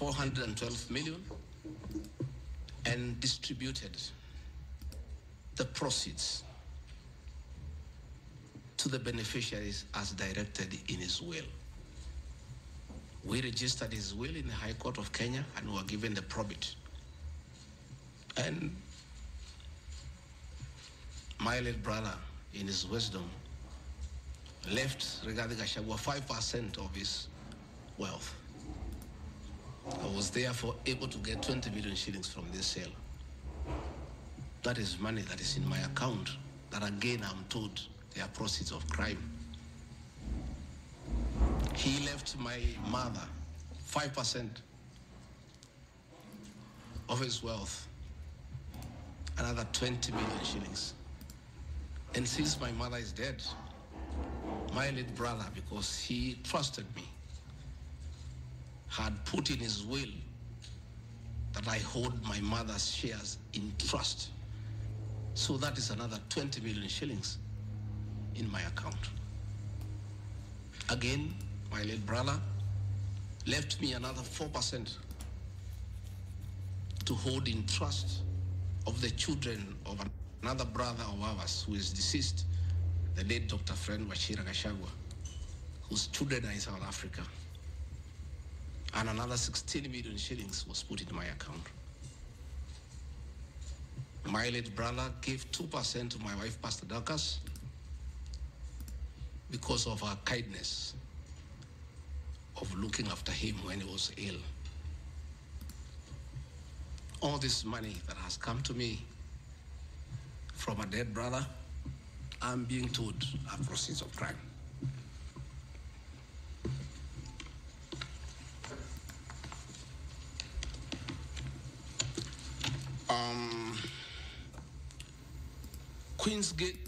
412 million and distributed the proceeds to the beneficiaries as directed in his will. We registered his will in the High Court of Kenya and were given the probate. And my late brother, in his wisdom, left regarding Gachagua 5% of his wealth. I was therefore able to get 20 million shillings from this sale. That is money that is in my account that again I'm told they are proceeds of crime. He left my mother 5% of his wealth, another 20 million shillings. And since my mother is dead, my late brother, because he trusted me, had put in his will that I hold my mother's shares in trust. So that is another 20 million shillings in my account. Again, my late brother left me another 4% to hold in trust of the children of another brother of ours who is deceased, the late Dr. Friend Wachira Gachagua, whose children are in South Africa. And another 16 million shillings was put into my account. My late brother gave 2% to my wife, Pastor Dorcas, because of her kindness of looking after him when he was ill. All this money that has come to me from a dead brother, I'm being told are proceeds of crime.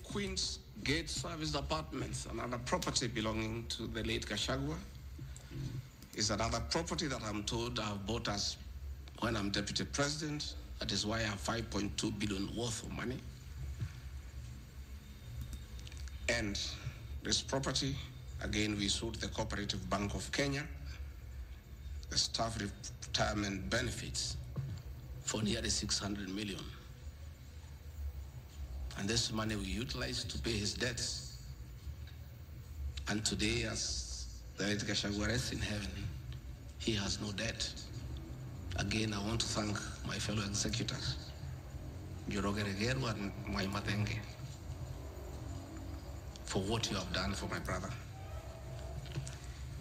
Queen's Gate Service Apartments, another property belonging to the late Gachagua, is another property that I'm told I've bought as when I'm deputy president. That is why I have 5.2 billion worth of money. And this property, again, we sold the Cooperative Bank of Kenya, the staff retirement benefits for nearly 600 million. And this money we utilized to pay his debts. And today, as the late Gachagua rests in heaven, he has no debt. Again, I want to thank my fellow executors, Njoroge Regeru and Mwai Matenge, for what you have done for my brother.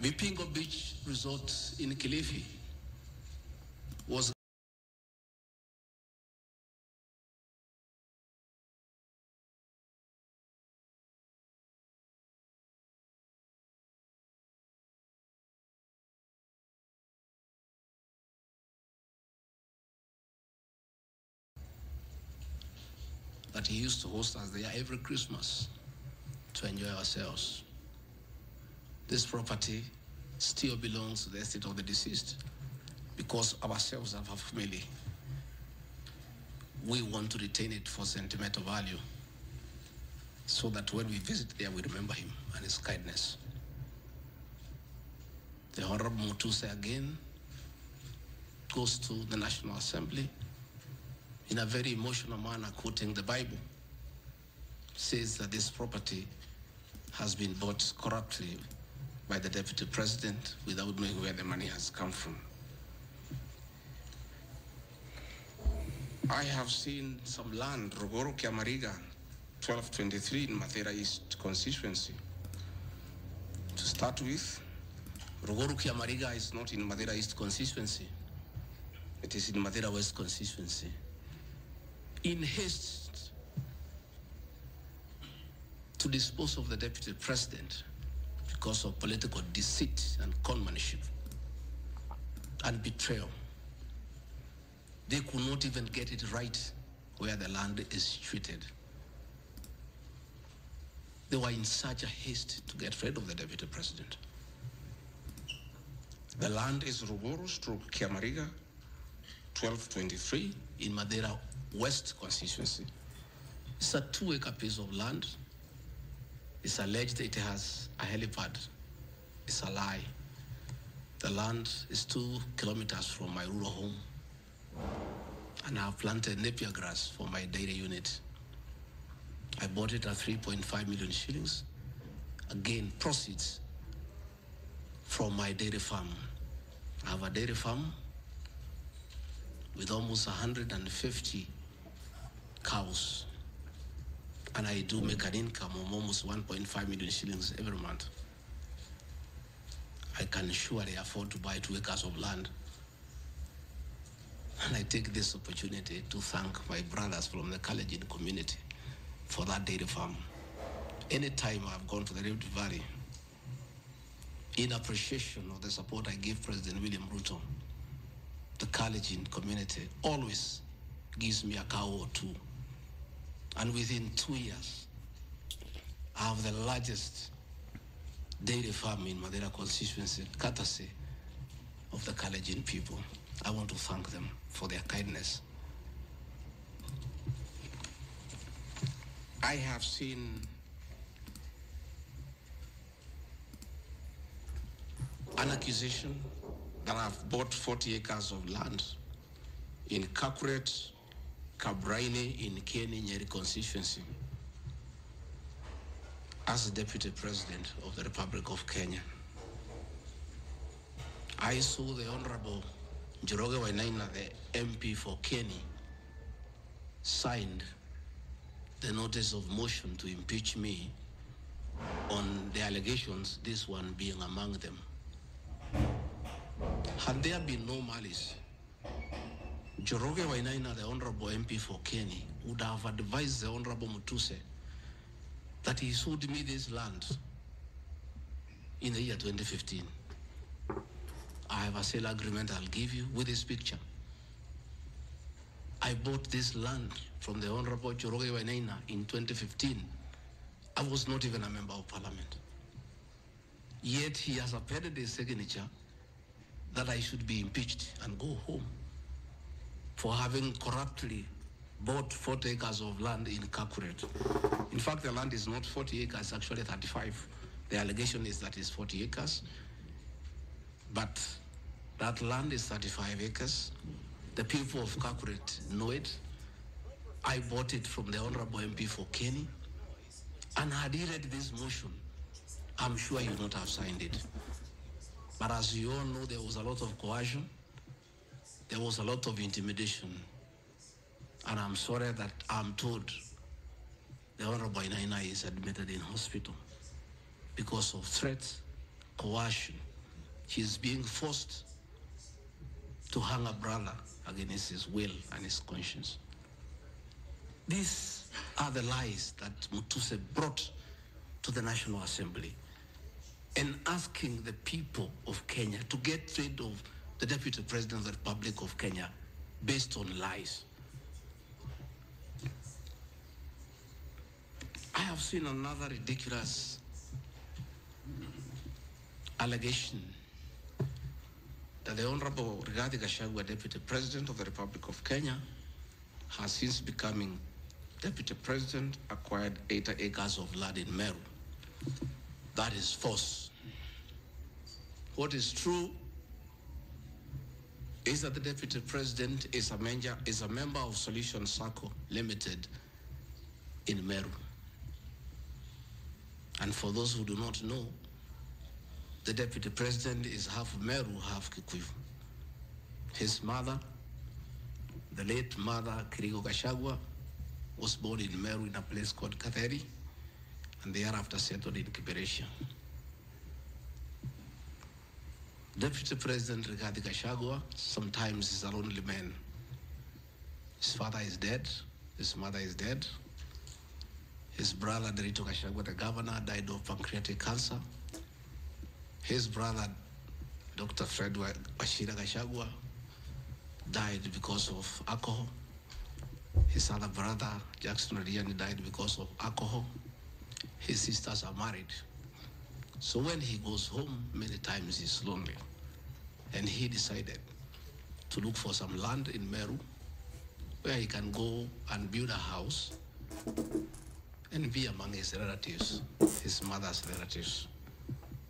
Vipingo Beach Resort in Kilifi was that he used to host us there every Christmas to enjoy ourselves. This property still belongs to the estate of the deceased because ourselves have a family. We want to retain it for sentimental value so that when we visit there, we remember him and his kindness. The Honorable Mutuse again goes to the National Assembly in a very emotional manner, quoting the Bible, says that this property has been bought corruptly by the deputy president without knowing where the money has come from. I have seen some land, Rogoro Kiamariga, 1223 in Mathera East constituency. To start with, Rogoro Kiamariga is not in Mathera East constituency. It is in Mathera West constituency. In haste to dispose of the deputy president because of political deceit and conmanship and betrayal, they could not even get it right where the land is treated. They were in such a haste to get rid of the deputy president. The land is Rogoro/Kiamariga, 1223 in Mathera West constituency. It's a 2-acre piece of land. It's alleged it has a helipad. It's a lie. The land is 2 kilometers from my rural home, and I've planted napier grass for my dairy unit. I bought it at 3.5 million shillings. Again, proceeds from my dairy farm. I have a dairy farm with almost 150 cows, and I do make an income of almost 1.5 million shillings every month. I can surely afford to buy 2 acres of land. And I take this opportunity to thank my brothers from the Kalenjin community for that dairy farm. Anytime I've gone to the Rift Valley, in appreciation of the support I gave President William Ruto, the Kalenjin community always gives me a cow or 2. And within 2 years, I have the largest dairy farm in Madeira constituency, courtesy of the Kalenjin people. I want to thank them for their kindness. I have seen an accusation that I've bought 40 acres of land in Kakuret, Kabraine, in Keni, Nyeri constituency as the Deputy President of the Republic of Kenya. I saw the Honorable Njoroge Wainaina, the MP for Keni, signed the notice of motion to impeach me on the allegations, this one being among them. Had there been no malice, Njoroge Wainaina, the Honorable MP for Keni, would have advised the Honorable Mutuse that he sold me this land in the year 2015. I have a sale agreement I'll give you with this picture. I bought this land from the Honorable Njoroge Wainaina in 2015. I was not even a member of parliament. Yet he has appended his signature that I should be impeached and go home for having corruptly bought 40 acres of land in Kakuret. In fact, the land is not 40 acres, actually 35. The allegation is that it's 40 acres, but that land is 35 acres. The people of Kakuret know it. I bought it from the Honorable MP for Keni, and had he read this motion, I'm sure he would not have signed it. But as you all know, there was a lot of coercion, there was a lot of intimidation, and I'm sorry that I'm told the Honorable Wainaina is admitted in hospital because of threats, coercion. He's being forced to hang a brother against his will and his conscience. These are the lies that Mutuse brought to the National Assembly, and asking the people of Kenya to get rid of the Deputy President of the Republic of Kenya based on lies. I have seen another ridiculous allegation that the Honorable Gachagua, Deputy President of the Republic of Kenya, has since becoming Deputy President, acquired 80 acres of land in Meru. That is false. What is true is that the Deputy President is a member of Solution Circle Limited in Meru. And for those who do not know, the Deputy President is half Meru, half Kikuyu. His mother, the late mother, Kirigo Gachagua, was born in Meru in a place called Katheri, and thereafter settled in Kiberesha. Deputy President Rigathi Gachagua sometimes is a lonely man. His father is dead, his mother is dead. His brother, Derito Gachagua, the governor, died of pancreatic cancer. His brother, Dr. Fred Wachira Gachagua, died because of alcohol. His other brother, Jackson Riani, died because of alcohol. His sisters are married. So when he goes home, many times he's lonely. And he decided to look for some land in Meru where he can go and build a house and be among his relatives, his mother's relatives.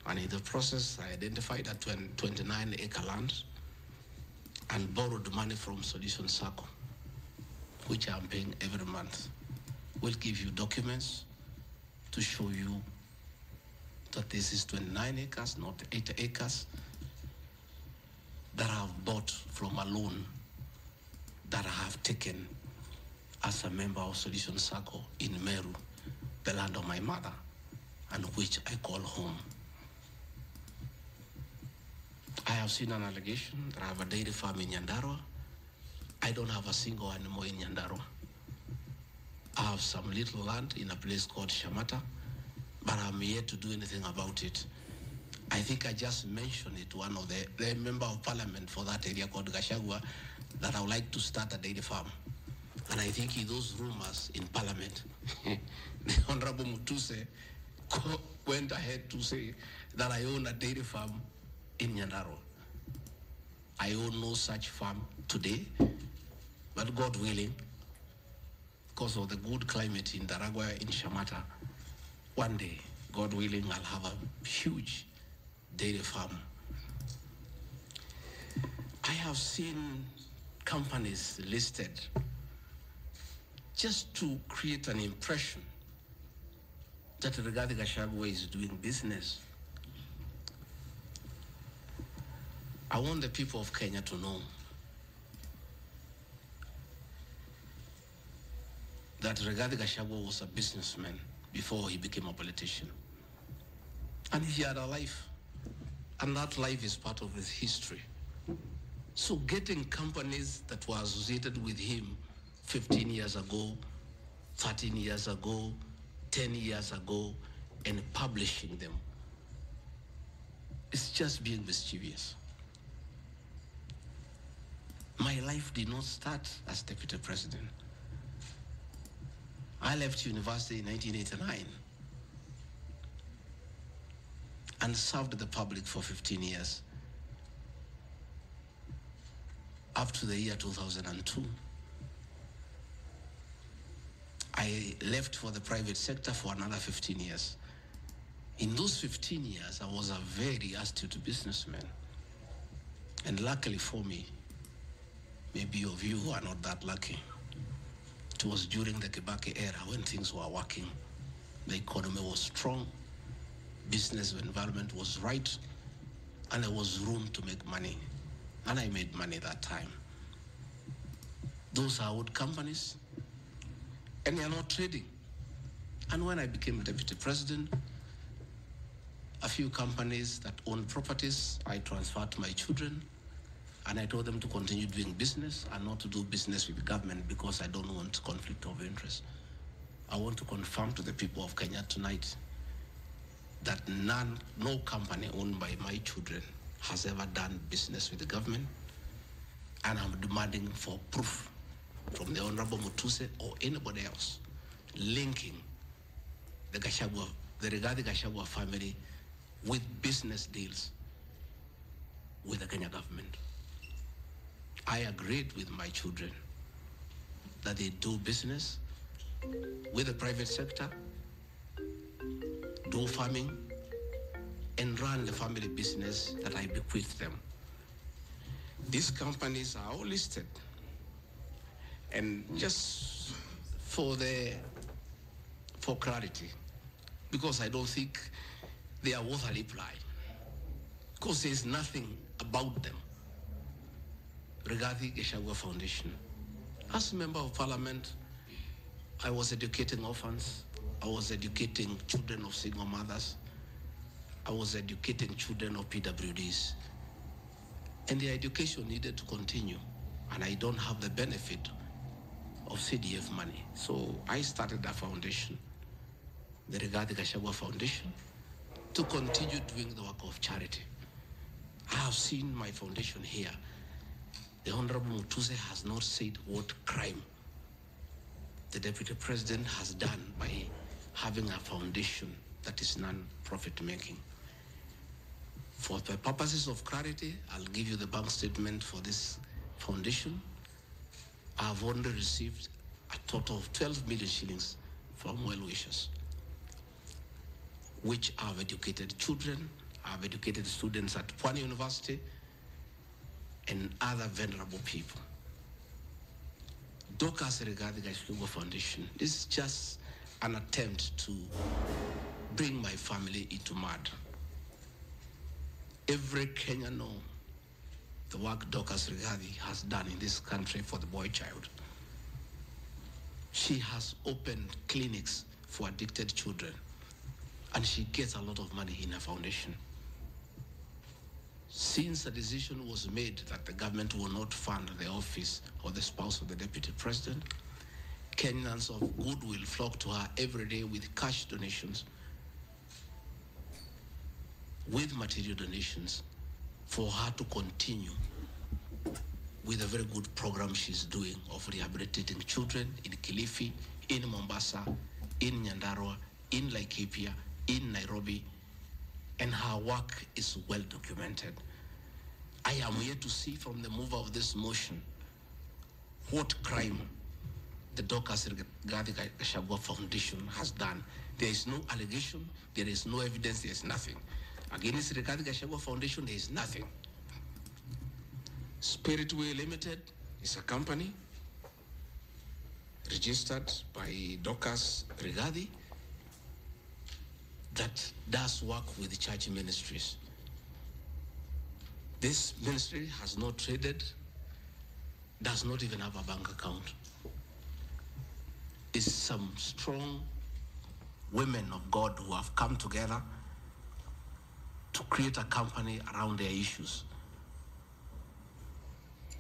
And in the process, I identified that 29-acre land and borrowed money from Solution Circle, which I'm paying every month. We'll give you documents to show you that this is 29 acres, not 8 acres, that I have bought from a loan that I have taken as a member of Solution Circle in Meru, the land of my mother, and which I call home. I have seen an allegation that I have a dairy farm in Nyandarua. I don't have a single animal in Nyandarua. I have some little land in a place called Shamata, but I'm yet to do anything about it. I think I just mentioned it to one of the member of parliament for that area called Gachagua that I would like to start a dairy farm. And I think in those rumors in parliament, the Honorable Mutuse went ahead to say that I own a dairy farm in Nyandarua. I own no such farm today, but God willing, because of the good climate in Daragwa, in Shamata, one day, God willing, I'll have a huge dairy farm. I have seen companies listed just to create an impression that Rigathi Gachagua is doing business. I want the people of Kenya to know that Rigathi Gachagua was a businessman before he became a politician. And he had a life, and that life is part of his history. So getting companies that were associated with him 15 years ago, 13 years ago, 10 years ago, and publishing them, it's just being mischievous. My life did not start as deputy president. I left university in 1989 and served the public for 15 years, up to the year 2002. I left for the private sector for another 15 years. In those 15 years, I was a very astute businessman. And luckily for me, maybe of you who are not that lucky, it was during the Kibaki era when things were working. The economy was strong, business environment was right, and there was room to make money. And I made money that time. Those are old companies, and they are not trading. And when I became deputy president, a few companies that own properties, I transferred to my children, and I told them to continue doing business and not to do business with the government because I don't want conflict of interest. I want to confirm to the people of Kenya tonight that no company owned by my children has ever done business with the government, and I'm demanding for proof from the Honorable Mutuse or anybody else linking the Rigathi Gachagua family with business deals with the Kenya government. I agreed with my children that they do business with the private sector, do farming, and run the family business that I bequeathed them. These companies are all listed. And just for clarity, because I don't think they are worth a reply, because there's nothing about them. Rigathi Gachagua Foundation. As a member of parliament, I was educating orphans. I was educating children of single mothers. I was educating children of PWDs. And the education needed to continue. And I don't have the benefit of CDF money. So I started a foundation, the Rigathi Gachagua Foundation, to continue doing the work of charity. I have seen my foundation here. The Honorable Mutuse has not said what crime the Deputy President has done by having a foundation that is non-profit making. For the purposes of clarity, I'll give you the bank statement for this foundation. I've only received a total of 12 million shillings from well-wishers, which have educated children, I've educated students at Pwani University and other vulnerable people. Dorcas regarding Gachagua Foundation, this is just an attempt to bring my family into mud. Every Kenyan knows the work Dorcas Rigathi has done in this country for the boy child. She has opened clinics for addicted children, and she gets a lot of money in her foundation. Since the decision was made that the government will not fund the office or the spouse of the deputy president, Kenyans of goodwill flock to her every day with cash donations, with material donations, for her to continue with a very good program she's doing of rehabilitating children in Kilifi, in Mombasa, in Nyandarua, in Laikipia, in Nairobi, and her work is well documented. I am here to see from the mover of this motion what crime the Dorcas Rigathi Gachagua Foundation has done. There is no allegation, there is no evidence, there is nothing. Against Rigathi Gachagua Foundation, there is nothing. Spiritway Limited is a company registered by Dorcas Rigathi that does work with church ministries. This ministry has not traded, does not even have a bank account. It's some strong women of God who have come together to create a company around their issues,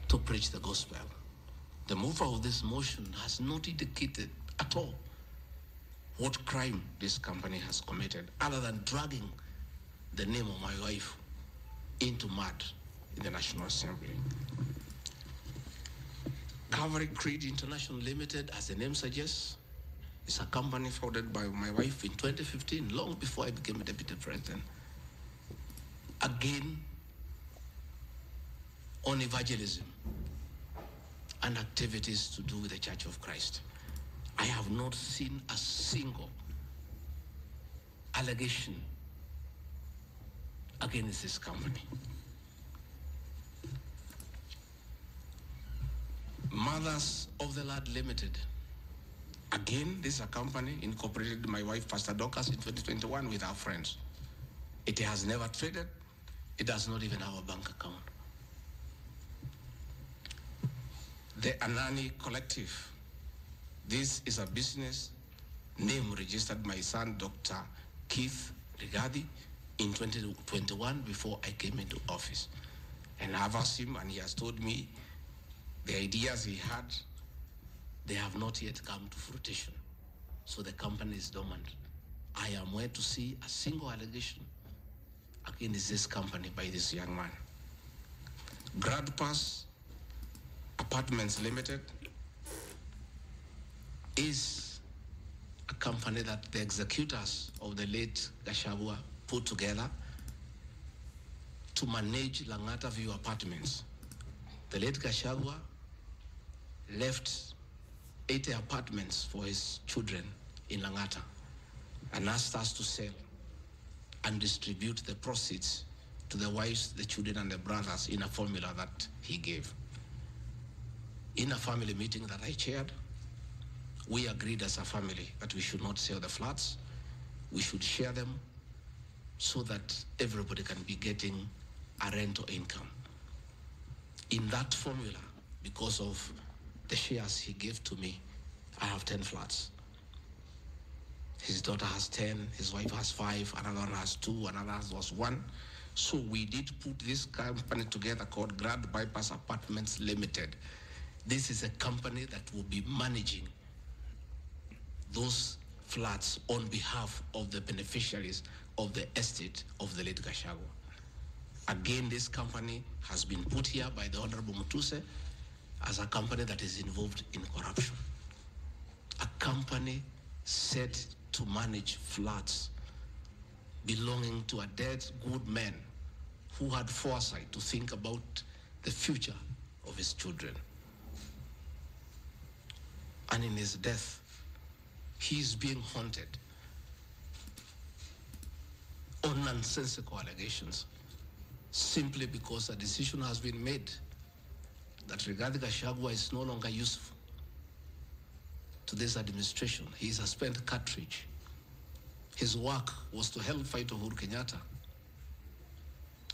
to preach the gospel. The mover of this motion has not indicated at all what crime this company has committed, other than dragging the name of my wife into mud in the National Assembly. Calvary Creed International Limited, as the name suggests, is a company founded by my wife in 2015, long before I became a deputy president. Again, on evangelism and activities to do with the Church of Christ. I have not seen a single allegation against this company. Mothers of the Lord Limited. Again, this is a company incorporated by my wife, Pastor Dorcas, in 2021 with our friends. It has never traded. It does not even have a bank account. The Anani Collective. This is a business name registered by my son, Dr. Keith Rigathi, in 2021 before I came into office. And I've asked him, and he has told me the ideas he had, they have not yet come to fruition. So the company is dormant. I am where to see a single allegation against this company by this young man. Grad Pass Apartments Limited is a company that the executors of the late Gachagua put together to manage Langata View Apartments. The late Gachagua left 80 apartments for his children in Langata and asked us to sell and distribute the proceeds to the wives, the children, and the brothers in a formula that he gave. In a family meeting that I chaired, we agreed as a family that we should not sell the flats. We should share them so that everybody can be getting a rental income. In that formula, because of the shares he gave to me, I have 10 flats. His daughter has 10, his wife has 5, another one has 2, another was 1. So we did put this company together called Grand Bypass Apartments Limited. This is a company that will be managing those flats on behalf of the beneficiaries of the estate of the late Gachagua. Again, this company has been put here by the Honorable Mutuse as a company that is involved in corruption. A company set to manage flats belonging to a dead good man who had foresight to think about the future of his children. And in his death, he is being haunted on nonsensical allegations simply because a decision has been made that Rigathi Gachagua is no longer useful to this administration. He is a spent cartridge. His work was to help fight Uhuru Kenyatta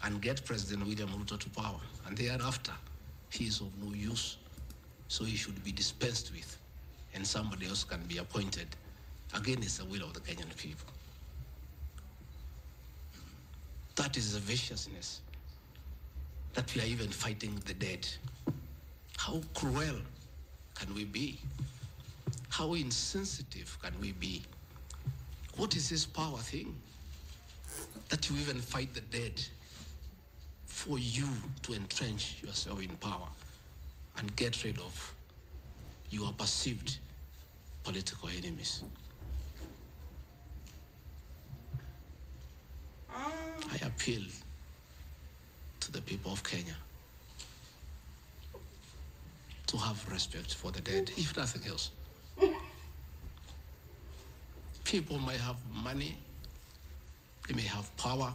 and get President William Ruto to power. And thereafter, he is of no use. So he should be dispensed with, and somebody else can be appointed against the will of the Kenyan people. That is the viciousness that we are even fighting the dead. How cruel can we be? How insensitive can we be? What is this power thing? That you even fight the dead for you to entrench yourself in power and get rid of your perceived political enemies. I appeal to the people of Kenya to have respect for the dead, if nothing else. People may have money, they may have power,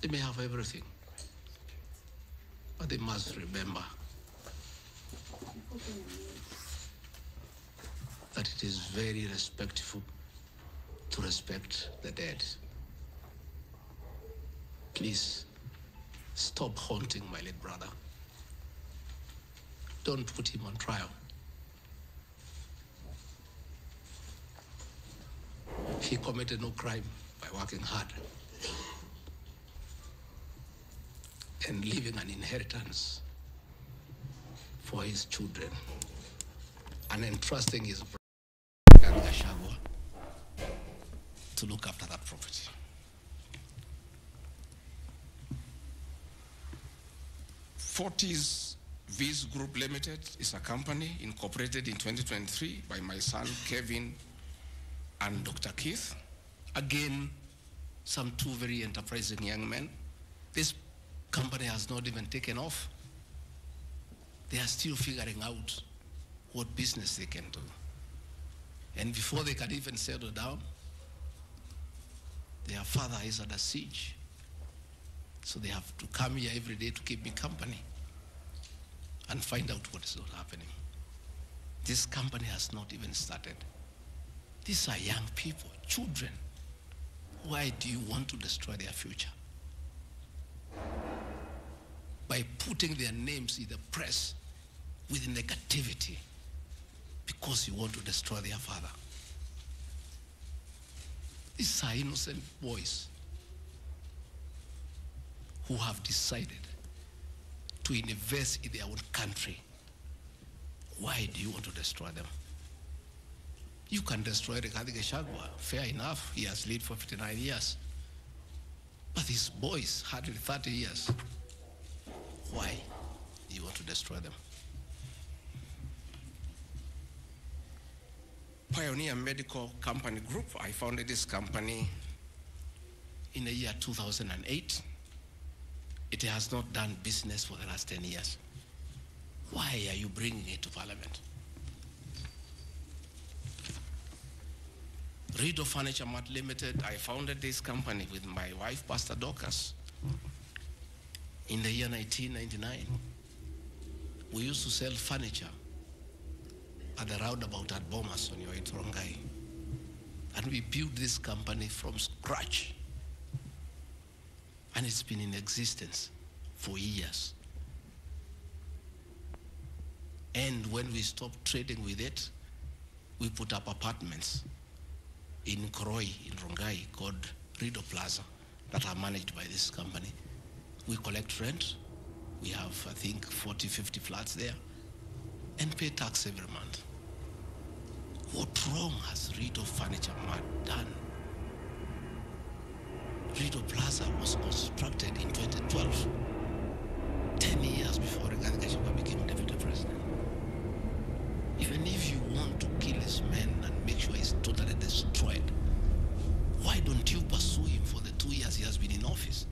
they may have everything, but they must remember that it is very respectful to respect the dead. Please, stop haunting my late brother. Don't put him on trial. He committed no crime by working hard and leaving an inheritance for his children and entrusting his brother Gachagua to look after that property. Fortis Viz Group Limited is a company incorporated in 2023 by my son Kevin and Dr. Keith. Again, some two very enterprising young men. This company has not even taken off. They are still figuring out what business they can do. And before they can even settle down, their father is under siege. So they have to come here every day to keep me company and find out what is not happening. This company has not even started. These are young people, children. Why do you want to destroy their future? By putting their names in the press with negativity because you want to destroy their father. These are innocent boys who have decided to invest in their own country. Why do you want to destroy them? You can destroy Rigathi Gachagua, fair enough, he has lived for 59 years. But these boys, 130 years, why do you want to destroy them? Pioneer Medical Company Group, I founded this company in the year 2008. It has not done business for the last 10 years. Why are you bringing it to Parliament? Rido Furniture Mart Limited, I founded this company with my wife, Pastor Dorcas, in the year 1999. We used to sell furniture at the roundabout at Bomas on your way to Rongai. And we built this company from scratch. And it's been in existence for years. And when we stopped trading with it, we put up apartments in Koroi, in Rongai, called Rido Plaza, that are managed by this company. We collect rent. We have, I think, 40, 50 flats there, and pay tax every month. What wrong has Rido Furniture Mart done? Rido Plaza was constructed in 2012, 10 years before Rigathi Gachagua became deputy president. Even if you want to kill his men and make sure he's totally destroyed, why don't you pursue him for the 2 years he has been in office?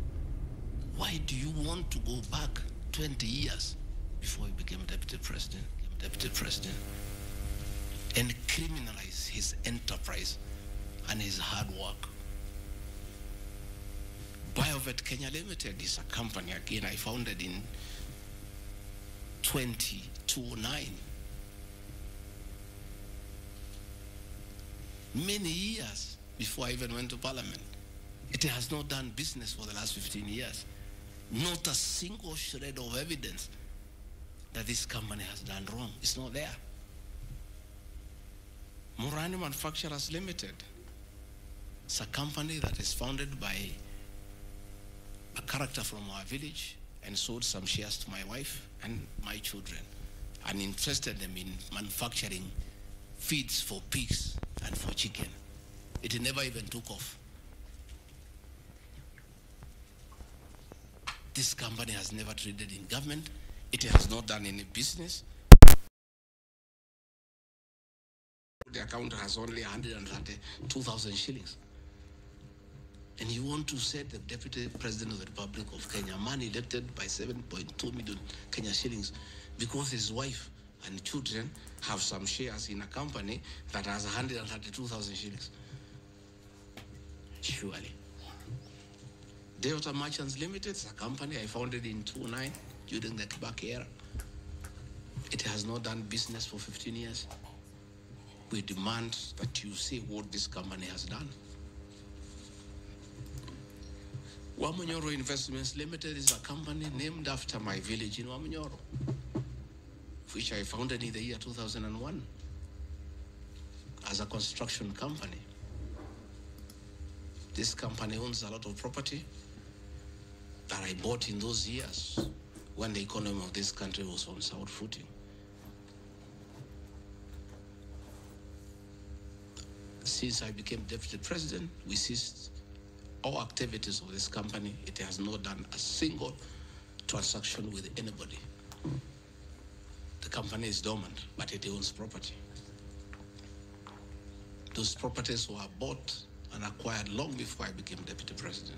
Why do you want to go back 20 years before he became deputy president, and criminalize his enterprise and his hard work? Biovet Kenya Limited is a company, again, I founded in 2009. Many years before I even went to Parliament. It has not done business for the last 15 years. Not a single shred of evidence that this company has done wrong. It's not there. Morani Manufacturers Limited. It's a company that is founded by a character from our village and sold some shares to my wife and my children and interested them in manufacturing feeds for pigs and for chicken. It never even took off. This company has never traded in government. It has not done any business. The account has only 132,000 shillings. And you want to set the Deputy President of the Republic of Kenya, a man elected by 7.2 million Kenya shillings, because his wife and children have some shares in a company that has 132,000 shillings. Surely. Delta Merchants Limited is a company I founded in 2009 during the Kibaki era. It has not done business for 15 years. We demand that you see what this company has done. Wamunyoro Investments Limited is a company named after my village in Wamunyoro, which I founded in the year 2001 as a construction company. This company owns a lot of property that I bought in those years when the economy of this country was on sound footing. Since I became Deputy President, we ceased all activities of this company. It has not done a single transaction with anybody. The company is dormant, but it owns property. Those properties were bought and acquired long before I became Deputy President.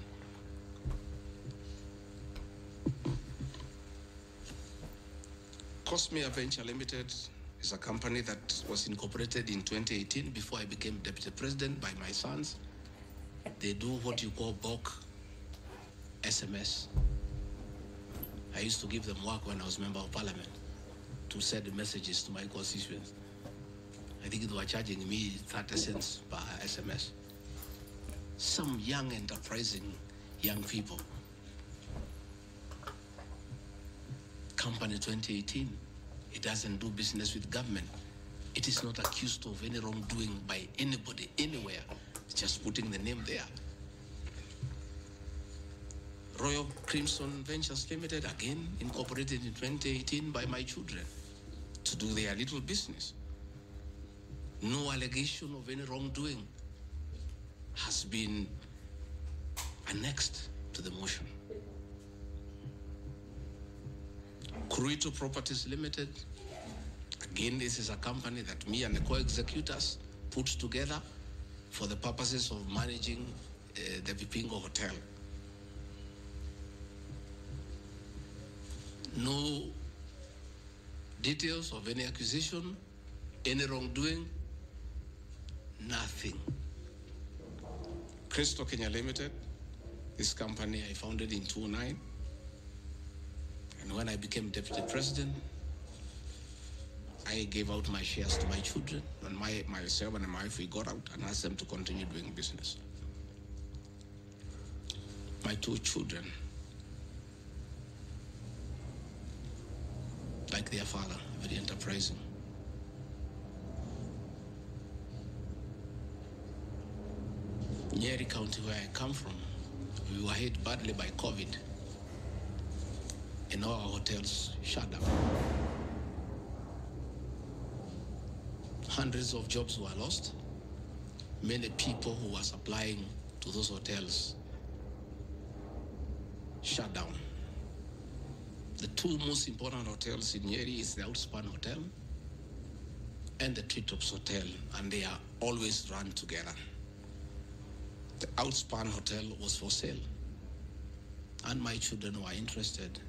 Cosmea Venture Limited is a company that was incorporated in 2018 before I became Deputy President by my sons. They do what you call bulk SMS. I used to give them work when I was member of Parliament to send the messages to my constituents. I think they were charging me 30 cents per SMS. Some young, enterprising young people. Company 2018, it doesn't do business with government. It is not accused of any wrongdoing by anybody, anywhere. It's just putting the name there. Royal Crimson Ventures Limited, again, incorporated in 2018 by my children to do their little business. No allegation of any wrongdoing has been annexed to the motion. Kurito Properties Limited, again, this is a company that me and the co-executors put together for the purposes of managing the Vipingo Hotel. No details of any accusation, any wrongdoing, nothing. Crystal Kenya Limited, this company I founded in 2009. And when I became Deputy President, I gave out my shares to my children, and myself and my wife, we got out and asked them to continue doing business. My two children, like their father, very enterprising. Nyeri County, where I come from, we were hit badly by COVID, and all our hotels shut down. Hundreds of jobs were lost. Many people who were supplying to those hotels shut down. The two most important hotels in Nyeri is the Outspan Hotel and the Treetops Hotel, and they are always run together. The Outspan Hotel was for sale, and my children were interested,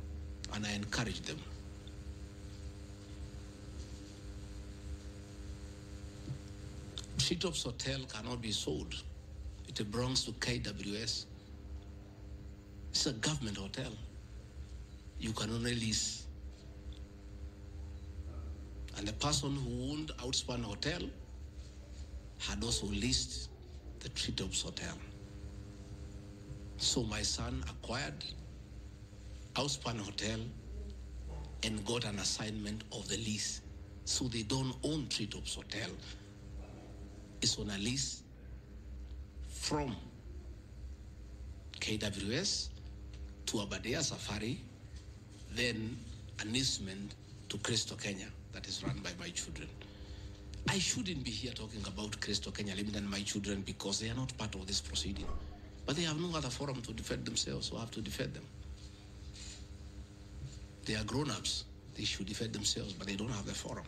and I encouraged them. Treetops Hotel cannot be sold. It belongs to KWS. It's a government hotel. You can only lease. And the person who owned Outspan Hotel had also leased the Treetops Hotel. So my son acquired Outspan Hotel and got an assignment of the lease. So they don't own Treetops Hotel. It's on a lease from KWS to Aberdare Safari, then an easement to Crystal Kenya that is run by my children. I shouldn't be here talking about Crystal Kenya Limited and my children because they are not part of this proceeding. But they have no other forum to defend themselves, so I have to defend them. They are grown-ups. They should defend themselves, but they don't have the forum.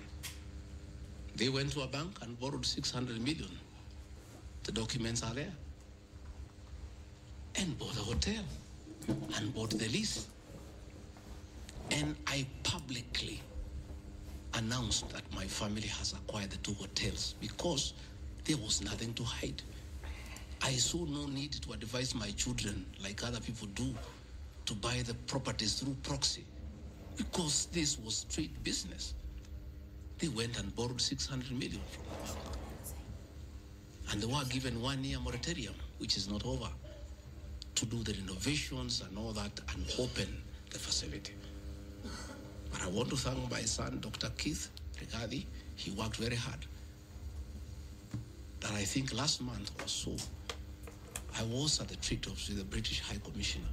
They went to a bank and borrowed 600 million. The documents are there. And bought a hotel and bought the lease. And I publicly announced that my family has acquired the 2 hotels because there was nothing to hide. I saw no need to advise my children, like other people do, to buy the properties through proxy because this was straight business. They went and borrowed 600 million from the bank. And they were given 1 year moratorium, which is not over, to do the renovations and all that and open the facility. But I want to thank my son, Dr. Keith Regadi. He worked very hard. That I think last month or so, I was at the Treetops with the British High Commissioner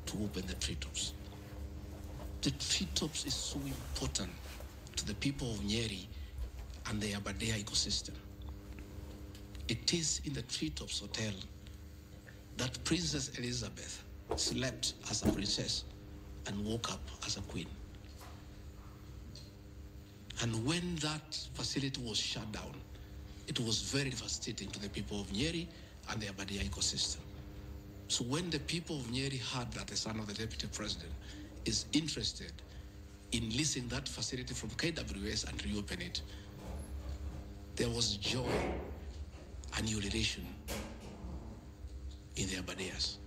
to open the Treetops. The Treetops is so important to the people of Nyeri and the Aberdare ecosystem. It is in the Treetops Hotel that Princess Elizabeth slept as a princess and woke up as a queen. And when that facility was shut down, it was very devastating to the people of Nyeri and the Aberdare ecosystem. So when the people of Nyeri heard that the son of the deputy president is interested in leasing that facility from KWS and reopen it, there was joy and ululation in the Aberdares.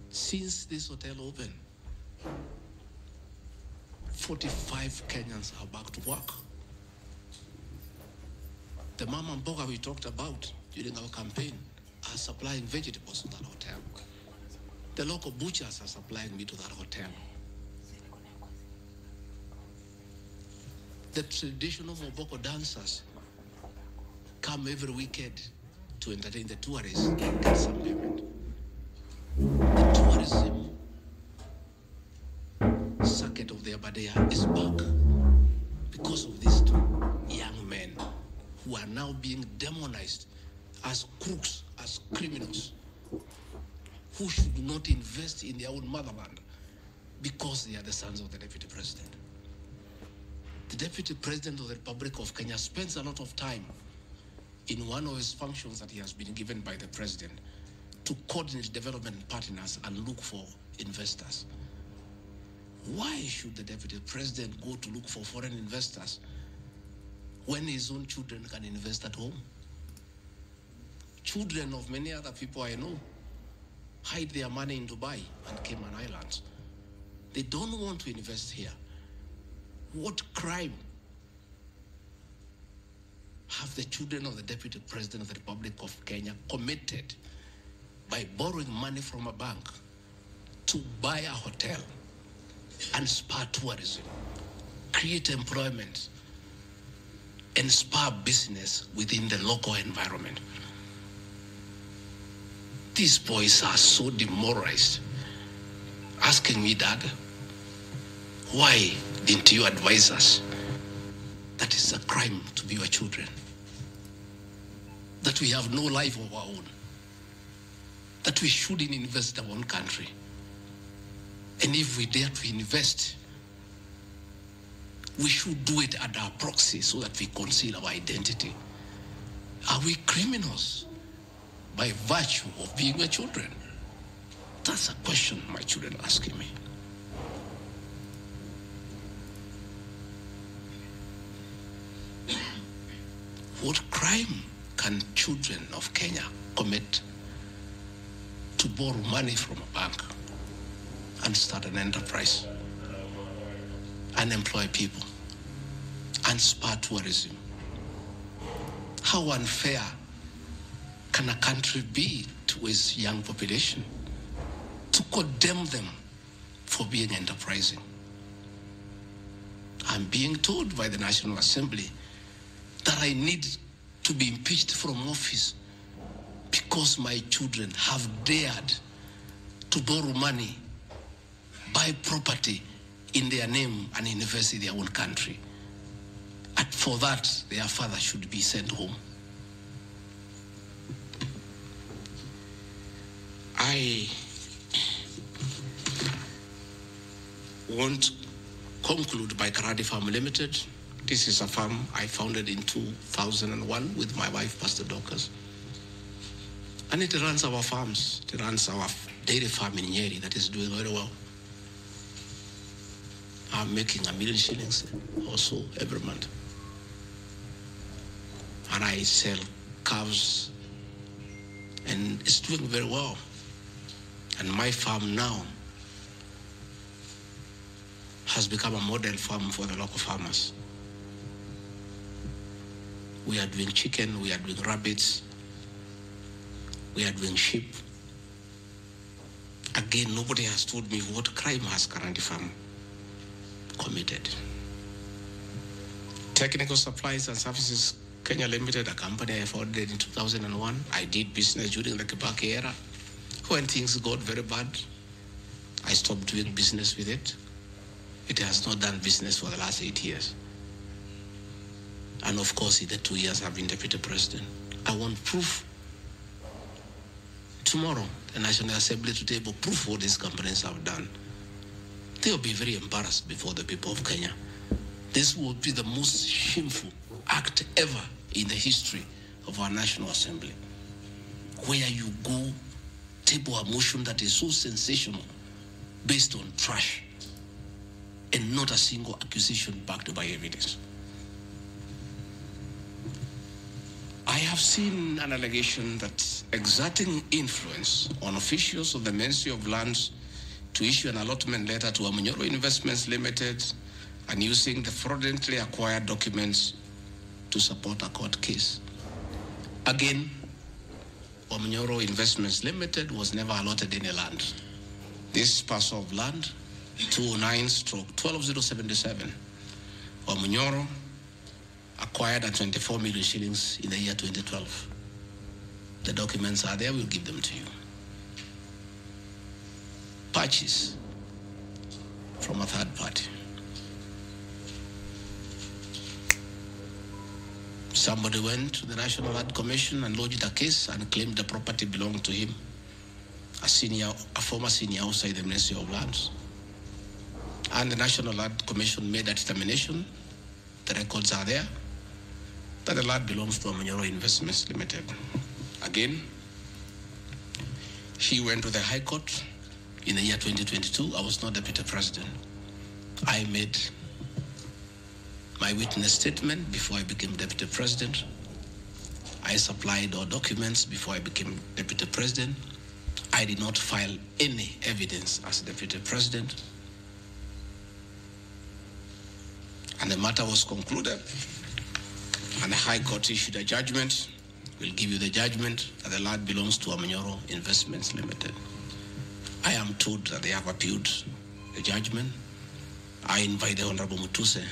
Since this hotel opened, 45 Kenyans are back to work. The mama mboga we talked about during our campaign are supplying vegetables to that hotel. The local butchers are supplying meat to that hotel. The traditional Moboko dancers come every weekend to entertain the tourists and get some payment. The tourism circuit of the Aberdare is back because of these 2 young men who are now being demonized as crooks, as criminals, who should not invest in their own motherland because they are the sons of the deputy president. The deputy president of the Republic of Kenya spends a lot of time in one of his functions that he has been given by the president to coordinate development partners and look for investors. Why should the deputy president go to look for foreign investors when his own children can invest at home? Children of many other people I know hide their money in Dubai and Cayman Islands. They don't want to invest here. What crime have the children of the deputy president of the Republic of Kenya committed by borrowing money from a bank to buy a hotel and spur tourism, create employment, and spur business within the local environment? These boys are so demoralized, asking me, Dad, why didn't you advise us that it's a crime to be your children? That we have no life of our own? That we shouldn't invest in our own country? And if we dare to invest, we should do it at our proxy so that we conceal our identity. Are we criminals by virtue of being your children? That's a question my children are asking me. What crime can children of Kenya commit to to borrow money from a bank and start an enterprise and employ people and spur tourism. How unfair can a country be to its young population to condemn them for being enterprising? I'm being told by the National Assembly that I need to be impeached from office because my children have dared to borrow money, buy property in their name and invest in their own country. And for that, their father should be sent home. I want conclude by Karadi Farm Limited. This is a farm I founded in 2001 with my wife, Pastor Dorcas. And it runs our farms. It runs our dairy farm in Nyeri that is doing very well. I'm making $1 million shillings also every month. And I sell calves and it's doing very well. And my farm now has become a model farm for the local farmers. We are doing chicken, we are doing rabbits, we are doing sheep. Again, nobody has told me what crime has Karadi Farm committed. Technical Supplies and Services Kenya Limited, a company I founded in 2001. I did business during the Kibaki era. When things got very bad, I stopped doing business with it. It has not done business for the last 8 years. And of course, in the 2 years I've been deputy president. I want proof. Tomorrow, the National Assembly to table proof what these companies have done. They will be very embarrassed before the people of Kenya. This will be the most shameful act ever in the history of our National Assembly, where you go table a motion that is so sensational based on trash and not a single accusation backed by evidence. I have seen an allegation that exerting influence on officials of the Ministry of Lands to issue an allotment letter to Amunyoro Investments Limited and using the fraudulently acquired documents to support a court case. Again, Amunyoro Investments Limited was never allotted any land. This parcel of land, 209/12077, Amunyoro acquired at 24 million shillings in the year 2012. The documents are there, we'll give them to you. Purchase from a third party. Somebody went to the National Land Commission and lodged a case and claimed the property belonged to him, a former senior outside the Ministry of Lands. And the National Land Commission made a determination, the records are there, that the land belongs to Amunyoro Investments Limited. Again, he went to the High Court in the year 2022. I was not deputy president. I made my witness statement before I became deputy president. I supplied all documents before I became deputy president. I did not file any evidence as deputy president. And the matter was concluded. And the High Court issued a judgment. We'll give you the judgment that the land belongs to Amunyoro Investments Limited. I am told that they have appealed the judgment. I invite the Honorable Mutuse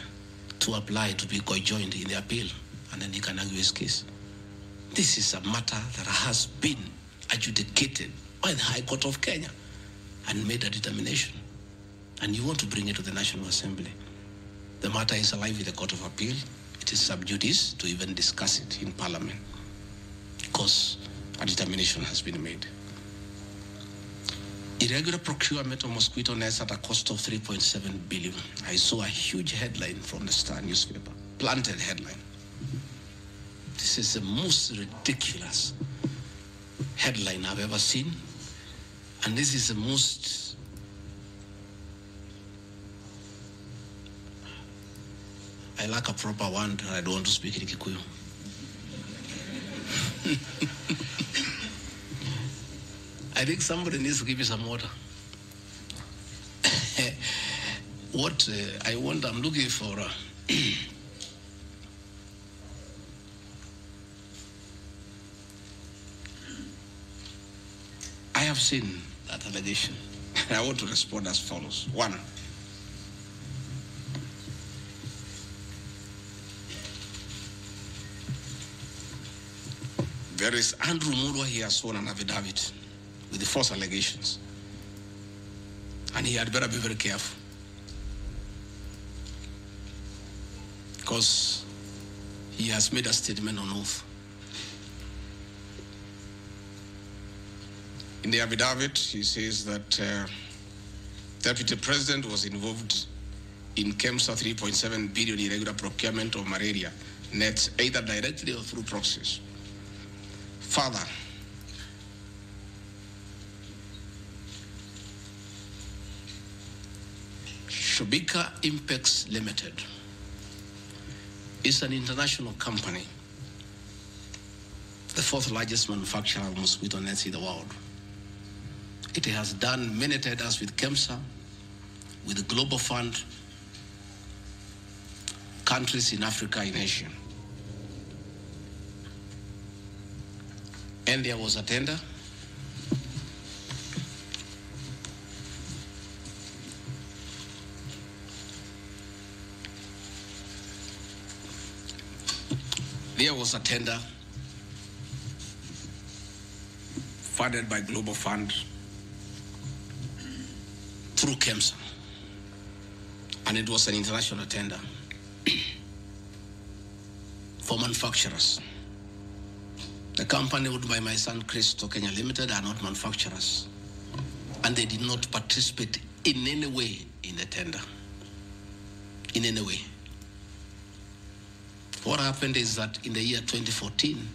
to apply to be co-joined in the appeal, and then he can argue his case. This is a matter that has been adjudicated by the High Court of Kenya and made a determination. And you want to bring it to the National Assembly. The matter is alive with the Court of Appeal. It is sub judice to even discuss it in Parliament because a determination has been made. Irregular procurement of mosquito nets at a cost of 3.7 billion. I saw a huge headline from the Star newspaper, planted headline. This is the most ridiculous headline I've ever seen. And this is the most I lack a proper one, and I don't want to speak in Kikuyu. I think somebody needs to give you some water. What I'm looking for. I have seen that allegation. I want to respond as follows. One, there is Andrew Mulwa. He has sworn an affidavit with the false allegations. And he had better be very careful. Because he has made a statement on oath. In the affidavit, he says that Deputy President was involved in KEMSA 3.7 billion irregular procurement of malaria nets, either directly or through proxies. Further, Shobika Impex Limited is an international company, the fourth largest manufacturer of mosquito nets in the world. It has done many tenders with KEMSA, with the Global Fund, countries in Africa and Asia. And there was a tender. There was a tender funded by Global Fund through KEMSA, and it was an international tender for manufacturers. The company owned by my son Christo Kenya Limited are not manufacturers, and they did not participate in any way in the tender. In any way. What happened is that in the year 2014,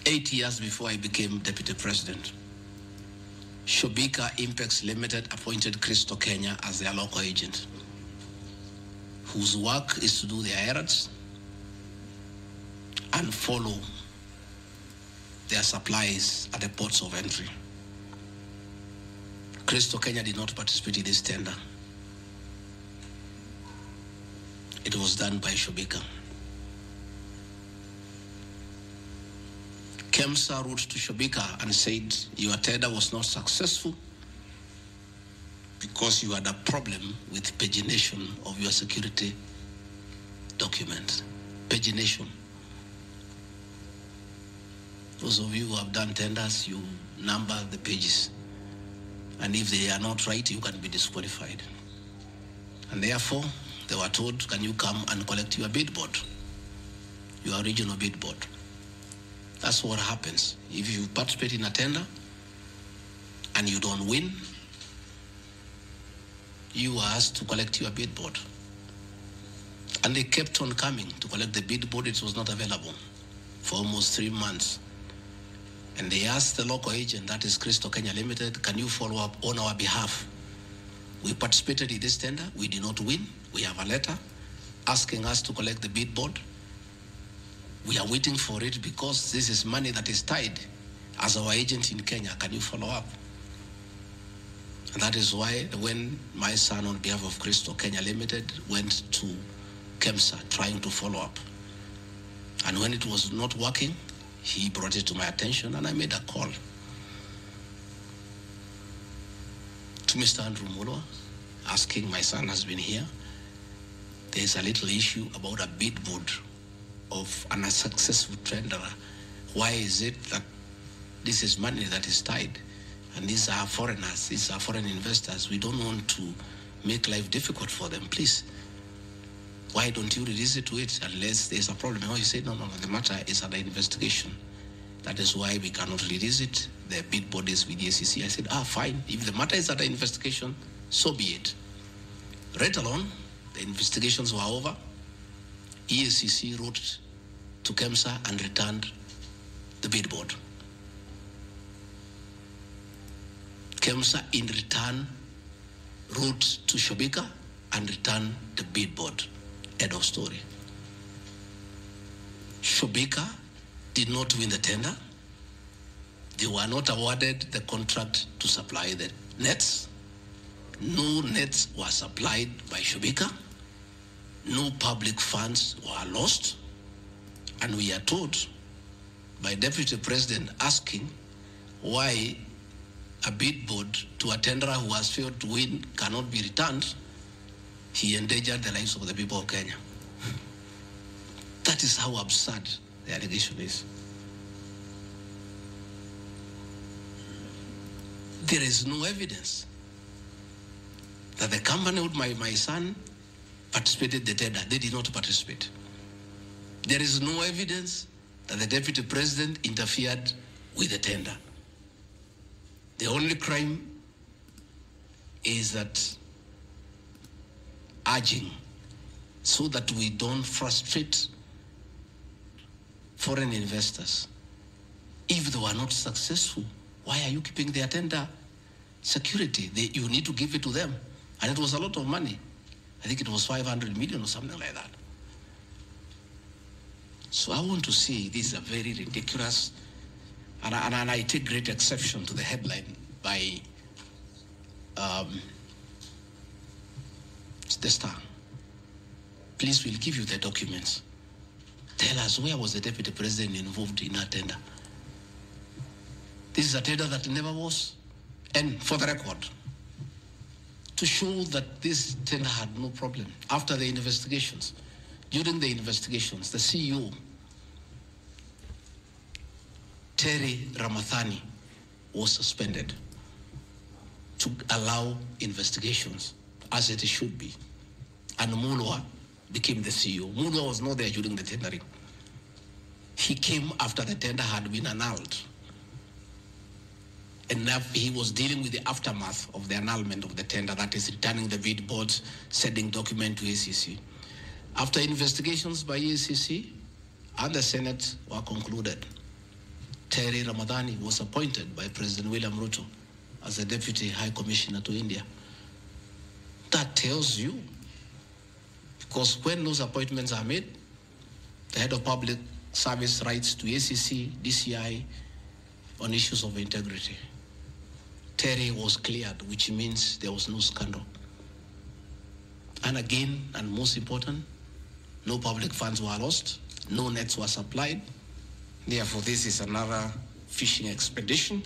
8 years before I became deputy president, Shobika Impex Limited appointed Christo Kenya as their local agent, whose work is to do their errands and follow their supplies at the ports of entry. Christo Kenya did not participate in this tender. It was done by Shobika. KEMSA wrote to Shobika and said, your tender was not successful because you had a problem with pagination of your security document. Pagination. Those of you who have done tenders, you number the pages. And if they are not right, you can be disqualified. And therefore, they were told, can you come and collect your bid board, your original bid board? That's what happens. If you participate in a tender and you don't win, you are asked to collect your bid board. And they kept on coming to collect the bid board. It was not available for almost 3 months. And they asked the local agent, that is Christo Kenya Limited, can you follow up on our behalf? We participated in this tender. We did not win. We have a letter asking us to collect the bid board. We are waiting for it because this is money that is tied as our agent in Kenya. Can you follow up? And that is why when my son, on behalf of Christo Kenya Limited, went to KEMSA trying to follow up, and when it was not working, he brought it to my attention, and I made a call to Mr. Andrew Mulwa, asking, my son has been here. There's a little issue about a bid board of an unsuccessful tender. Why is it that this is money that is tied? And these are foreigners, these are foreign investors. We don't want to make life difficult for them. Please, why don't you release it to it unless there's a problem? Oh, he said, no, the matter is under investigation. That is why we cannot release it. The bid board is with the SEC. I said, fine. If the matter is under investigation, so be it. Right along, the investigations were over. ESCC wrote to KEMSA and returned the bid board. KEMSA in return wrote to Shobika and returned the bid board. End of story. Shobika did not win the tender. They were not awarded the contract to supply the nets. No nets were supplied by Shubika. No public funds were lost. And we are told by Deputy President asking why a bid board to a tenderer who has failed to win cannot be returned, he endangered the lives of the people of Kenya. That is how absurd the allegation is. There is no evidence that the company with my son participated in the tender. They did not participate. There is no evidence that the Deputy President interfered with the tender. The only crime is that urging so that we don't frustrate foreign investors. If they were not successful, why are you keeping their tender security? You need to give it to them. And it was a lot of money. I think it was 500 million or something like that. So I want to say this is a very ridiculous, and I take great exception to the headline by the Star. Please, we'll give you the documents. Tell us, where was the Deputy President involved in that tender? This is a tender that never was. And for the record, to show that this tender had no problem, after the investigations, during the investigations, the CEO, Terry Ramathani, was suspended to allow investigations as it should be. And Mulwa became the CEO. Mulwa was not there during the tendering. He came after the tender had been annulled. And he was dealing with the aftermath of the annulment of the tender, that is returning the bid boards, sending document to ACC. After investigations by ACC and the Senate were concluded, Terry Ramadhani was appointed by President William Ruto as the Deputy High Commissioner to India. That tells you, because when those appointments are made, the head of public service writes to ACC, DCI on issues of integrity. Terry was cleared, which means there was no scandal. And again, and most important, no public funds were lost, no nets were supplied. Therefore, this is another fishing expedition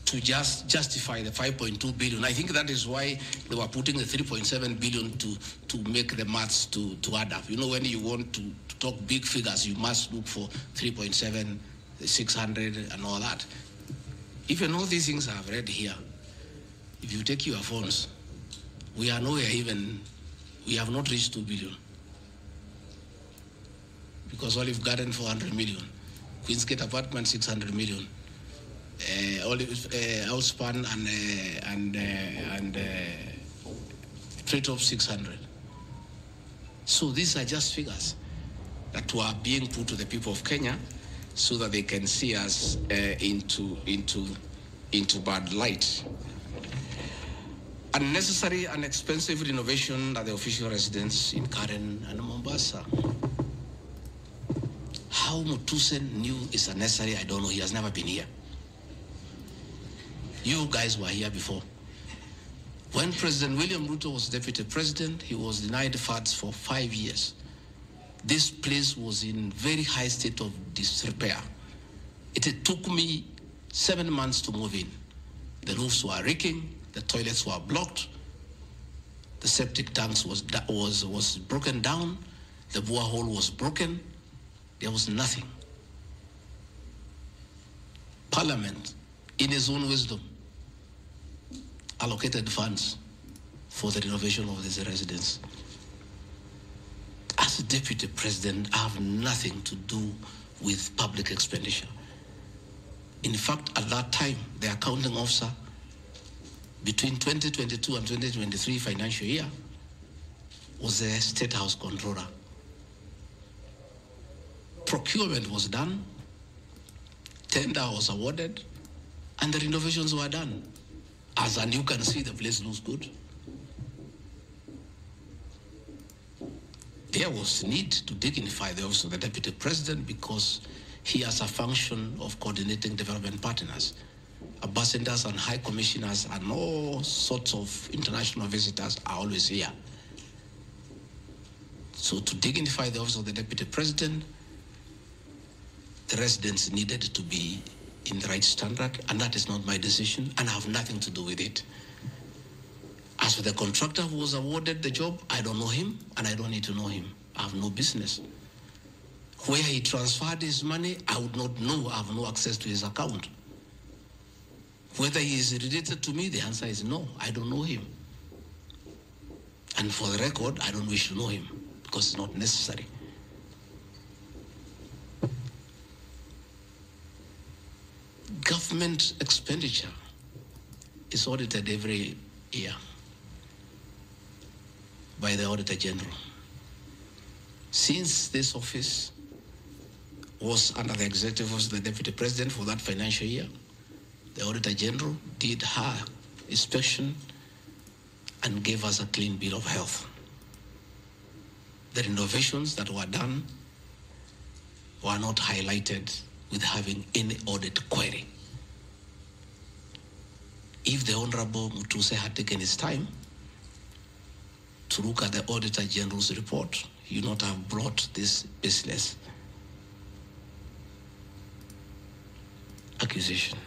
to just justify the 5.2 billion. I think that is why they were putting the 3.7 billion to make the maths to add up. You know, when you want to talk big figures, you must look for 3.7, 600 and all that. Even all these things I've read here, if you take your phones, we are nowhere even, we have not reached 2 billion. Because Olive Garden, 400 million. Queensgate Apartment, 600 million. Outspan and Treetop, 600. So these are just figures that were being put to the people of Kenya so that they can see us into bad light. Unnecessary and expensive renovation at the official residence in Karen and Mombasa. How Mutusen knew it's unnecessary, I don't know. He has never been here. You guys were here before. When President William Ruto was deputy president, he was denied funds for 5 years. This place was in very high state of disrepair. It took me 7 months to move in. The roofs were leaking, the toilets were blocked, the septic tanks was broken down, the borehole was broken. There was nothing. Parliament, in his own wisdom, allocated funds for the renovation of this residence. As a deputy president, I have nothing to do with public expenditure. In fact, at that time, the accounting officer, between 2022 and 2023 financial year, was the State House Controller. Procurement was done, tender was awarded, and the renovations were done. And you can see the place looks good. There was need to dignify the office of the deputy president because He has a function of coordinating development partners. Ambassadors and high commissioners and all sorts of international visitors are always here. So to dignify the office of the Deputy President, the residents needed to be in the right standard, and that is not my decision, and I have nothing to do with it. As for the contractor who was awarded the job, I don't know him, and I don't need to know him. I have no business. Where he transferred his money, I would not know. I have no access to his account. Whether he is related to me, the answer is no. I don't know him. And for the record, I don't wish to know him because it's not necessary. Government expenditure is audited every year by the Auditor General. Since this office was under the executive office of the Deputy President for that financial year, the Auditor General did her inspection and gave us a clean bill of health. The renovations that were done were not highlighted with having any audit query. If the Honorable Mutuse had taken his time to look at the Auditor General's report, he would not have brought this business accusation.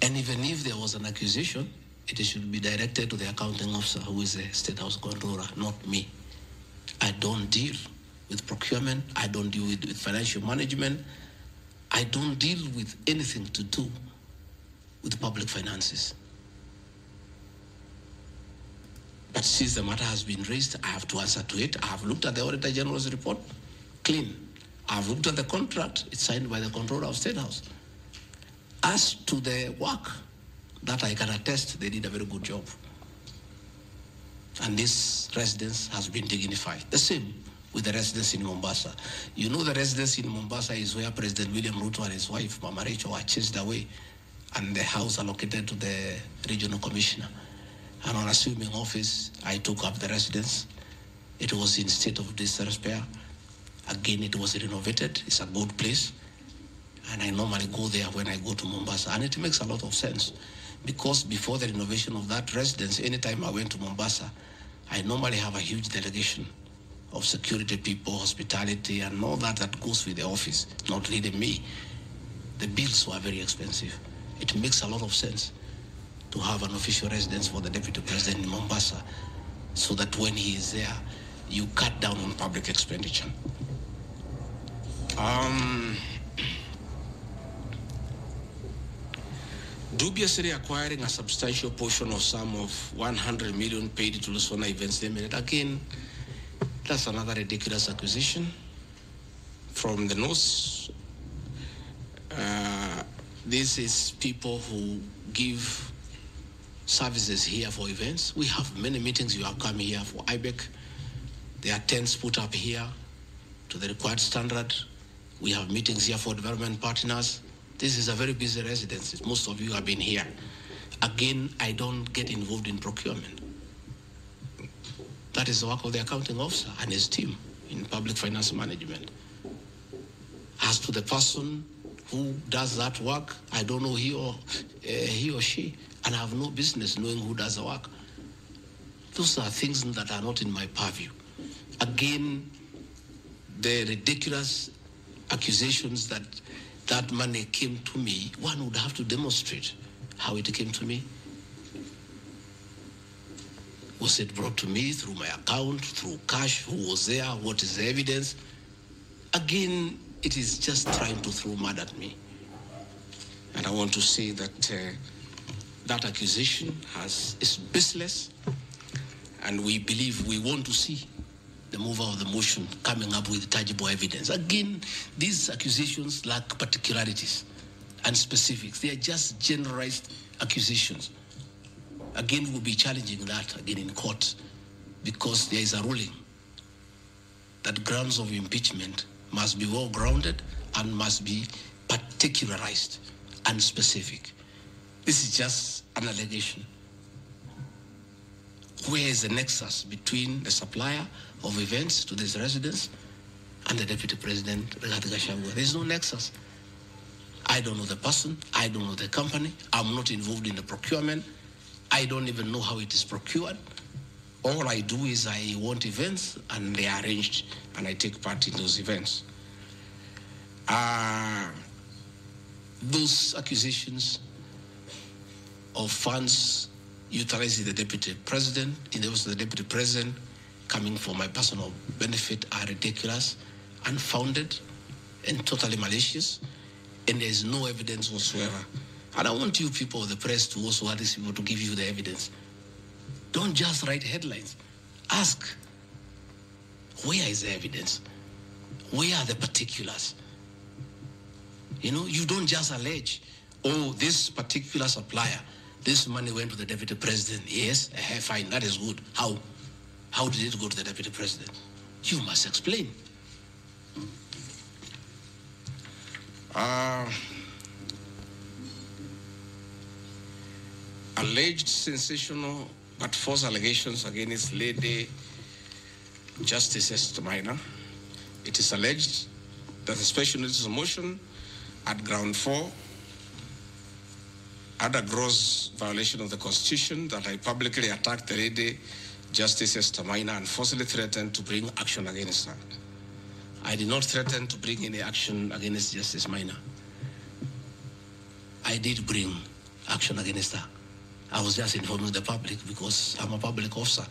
And even if there was an accusation, it should be directed to the accounting officer, who is the State House Controller, not me. I don't deal with procurement. I don't deal with financial management. I don't deal with anything to do with public finances. But since the matter has been raised, I have to answer to it. I have looked at the Auditor General's report, clean. I have looked at the contract, it's signed by the Controller of State House. As to the work, that I can attest, they did a very good job. And this residence has been dignified. The same with the residence in Mombasa. You know, the residence in Mombasa is where President William Ruto and his wife, Mama Rachel, were chased away, and the house allocated to the regional commissioner. And on assuming office, I took up the residence. It was in state of disrepair. Again, it was renovated. It's a good place. And I normally go there when I go to Mombasa. And it makes a lot of sense, because before the renovation of that residence, anytime I went to Mombasa, I normally have a huge delegation of security people, hospitality, and all that goes with the office, not really me. The bills were very expensive. It makes a lot of sense to have an official residence for the Deputy President in Mombasa, so that when he is there, you cut down on public expenditure. Dubiously acquiring a substantial portion of sum of 100 million paid to Lusona Events Limited. Again, that's another ridiculous acquisition from the North. This is people who give services here for events. We have many meetings. You have come here for IBEC. There are tents put up here to the required standard. We have meetings here for development partners. This is a very busy residence. Most of you have been here. Again, I don't get involved in procurement. That is the work of the accounting officer and his team in public finance management. As to the person who does that work, I don't know he or she, and I have no business knowing who does the work. Those are things that are not in my purview. Again, the ridiculous accusations that money came to me, one would have to demonstrate how it came to me. Was it brought to me through my account, through cash? Who was there? What is the evidence? Again, it is just trying to throw mud at me. And I want to say that that accusation is baseless, and we believe we want to see the mover of the motion coming up with tangible evidence. Again, these accusations lack particularities and specifics. They are just generalized accusations. Again, we'll be challenging that again in court, because there is a ruling that grounds of impeachment must be well-grounded and must be particularized and specific. This is just an allegation. Where is the nexus between the supplier of events to this residence and the Deputy President, Gachagua. There's no nexus. I don't know the person. I don't know the company. I'm not involved in the procurement. I don't even know how it is procured. All I do is I want events, and they are arranged, and I take part in those events. Those accusations of funds utilizing the Deputy President, in the office of the Deputy President, coming for my personal benefit are ridiculous, unfounded, and totally malicious, and there's no evidence whatsoever. And I want you people of the press to also ask these people to give you the evidence. Don't just write headlines. Ask, where is the evidence? Where are the particulars? You know, you don't just allege, oh, this particular supplier, this money went to the Deputy President. Yes, fine, that is good. How? How did it go to the Deputy President? You must explain. Alleged sensational but false allegations against Lady Justice Esther Minor. It is alleged that the special notice of motion at ground 4 had a gross violation of the Constitution, that I publicly attacked the Lady Justice Esther Minor and forcibly threatened to bring action against her. I did not threaten to bring any action against Justice Minor. I did bring action against her. I was just informing the public because I'm a public officer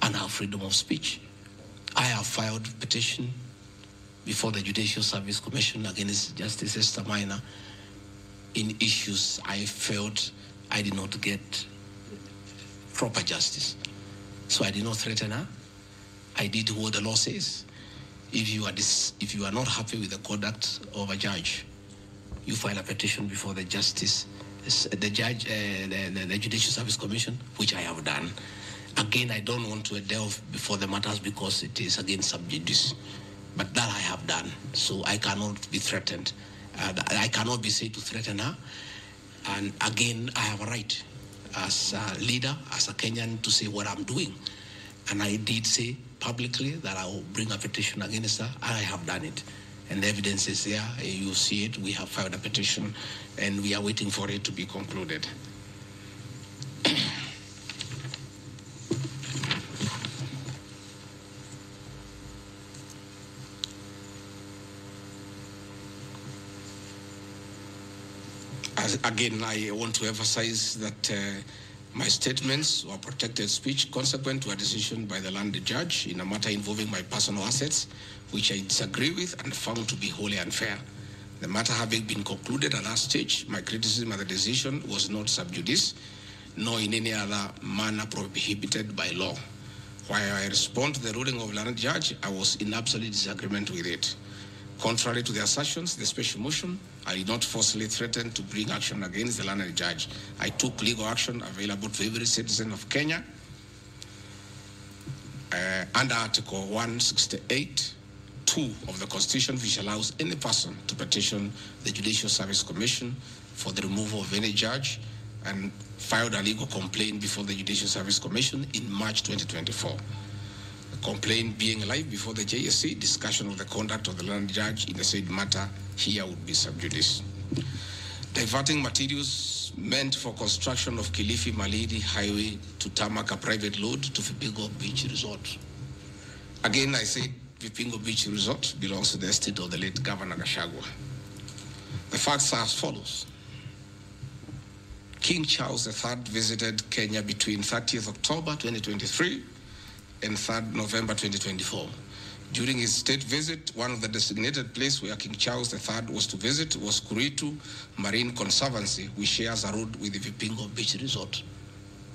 and I have freedom of speech. I have filed a petition before the Judicial Service Commission against Justice Esther Minor in issues I felt I did not get proper justice. So I did not threaten her. I did what the law says. If you are not happy with the conduct of a judge, you file a petition before the the Judicial Service Commission, which I have done. Again, I don't want to delve before the matters because it is against sub judice, but that I have done. So I cannot be threatened. I cannot be said to threaten her. And again, I have a right as a leader, as a Kenyan, to say what I'm doing. And I did say publicly that I will bring a petition against her. I have done it. And the evidence is there. You see it. We have filed a petition, and we are waiting for it to be concluded. Again, I want to emphasize that my statements were protected speech consequent to a decision by the land judge in a matter involving my personal assets, which I disagree with and found to be wholly unfair. The matter having been concluded at that stage, my criticism of the decision was not sub judice, nor in any other manner prohibited by law. While I respond to the ruling of the land judge, I was in absolute disagreement with it. Contrary to the assertions, the special motion, I did not forcibly threaten to bring action against the land judge. I took legal action available to every citizen of Kenya under Article 168(2) of the Constitution, which allows any person to petition the Judicial Service Commission for the removal of any judge, and filed a legal complaint before the Judicial Service Commission in March 2024. Complaint being live before the JSC, discussion of the conduct of the land judge in the said matter here would be sub judice. Diverting materials meant for construction of Kilifi Malindi Highway to tarmac a private load to Vipingo Beach Resort. Again, I say Vipingo Beach Resort belongs to the estate of the late Governor Gachagua. The facts are as follows. King Charles III visited Kenya between 30th October 2023 and 3rd November 2024. During his state visit, one of the designated places where King Charles III was to visit was Kuritu Marine Conservancy, which shares a road with the Vipingo Beach Resort.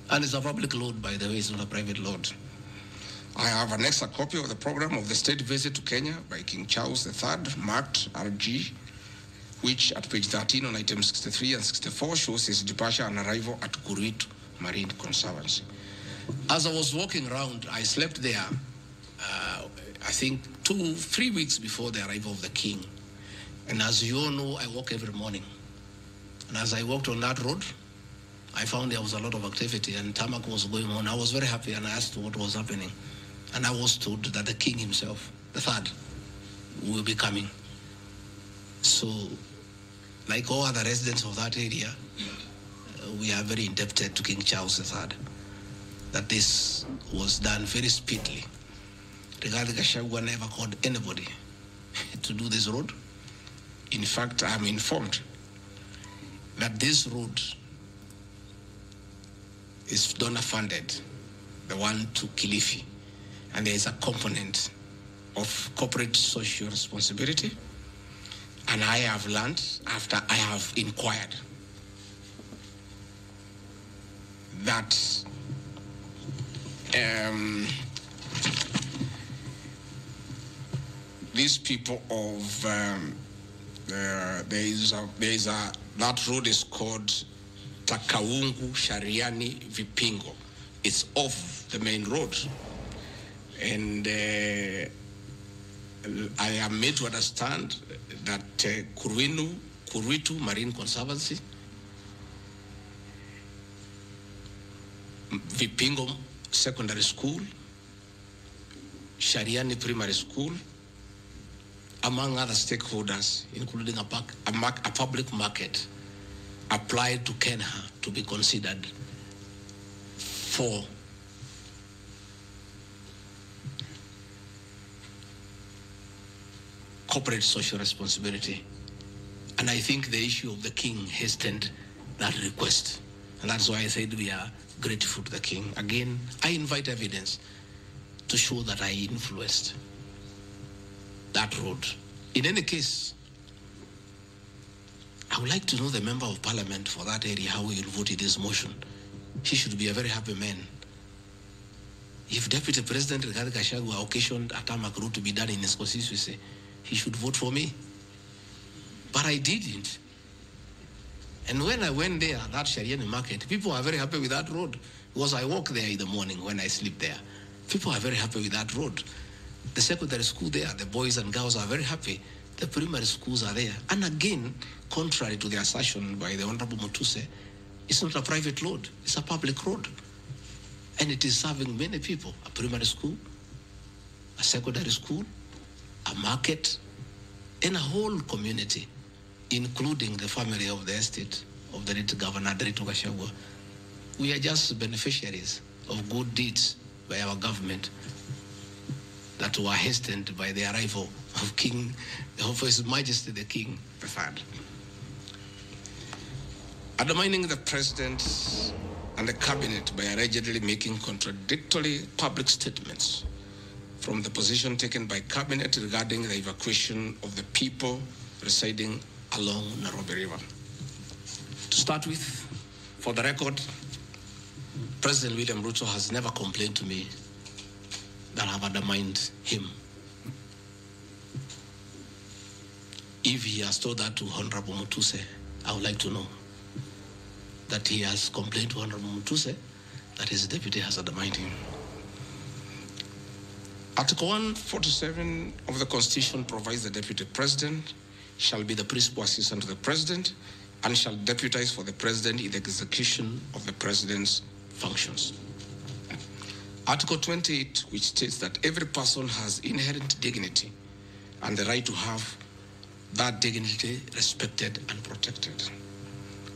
And it's a public road, by the way, it's not a private road. I have annexed a copy of the program of the state visit to Kenya by King Charles III, marked RG, which at page 13 on items 63 and 64 shows his departure and arrival at Kuritu Marine Conservancy. As I was walking around, I slept there, I think 2-3 weeks before the arrival of the king. And as you all know, I walk every morning. And as I walked on that road, I found there was a lot of activity and tarmac was going on. I was very happy and I asked what was happening. And I was told that the king himself, the third, will be coming. So, like all other residents of that area, we are very indebted to King Charles III that this was done very speedily. Regarding Gachagua never called anybody to do this road. In fact, I'm informed that this road is donor funded, the one to Kilifi, and there is a component of corporate social responsibility. And I have learned, after I have inquired, that these people of that road is called Takaungu Shariani Vipingo. It's off the main road, and I am made to understand that Kuritu Marine Conservancy, Vipingo Secondary School, Shariani Primary School, among other stakeholders, including a public market, applied to Kenha to be considered for corporate social responsibility. And I think the issue of the king hastened that request. And that's why I said we are grateful to the king. Again, I invite evidence to show that I influenced that road. In any case, I would like to know the member of parliament for that area, how he will vote in this motion. He should be a very happy man. If Deputy President Rigathi Gachagua occasioned a tarmac road to be done in his constituency, he should vote for me. But I didn't. And when I went there, that Shariani market, people are very happy with that road, because I walk there in the morning when I sleep there. People are very happy with that road. The secondary school there, the boys and girls are very happy. The primary schools are there. And again, contrary to the assertion by the Honorable Mutuse, it's not a private road, it's a public road. And it is serving many people, a primary school, a secondary school, a market, and a whole community, including the family of the estate of the late Governor Gachagua. We are just beneficiaries of good deeds by our government that were hastened by the arrival of His Majesty the King III. Undermining the President and the Cabinet by allegedly making contradictory public statements from the position taken by Cabinet regarding the evacuation of the people residing along Nairobi River. To start with, for the record, President William Ruto has never complained to me that I have undermined him. If he has told that to Honorable Mutuse, I would like to know that he has complained to Honorable Mutuse that his deputy has undermined him. Article 147 of the Constitution provides the Deputy President shall be the principal assistant to the President and shall deputize for the President in the execution of the President's functions. Article 28, which states that every person has inherent dignity and the right to have that dignity respected and protected.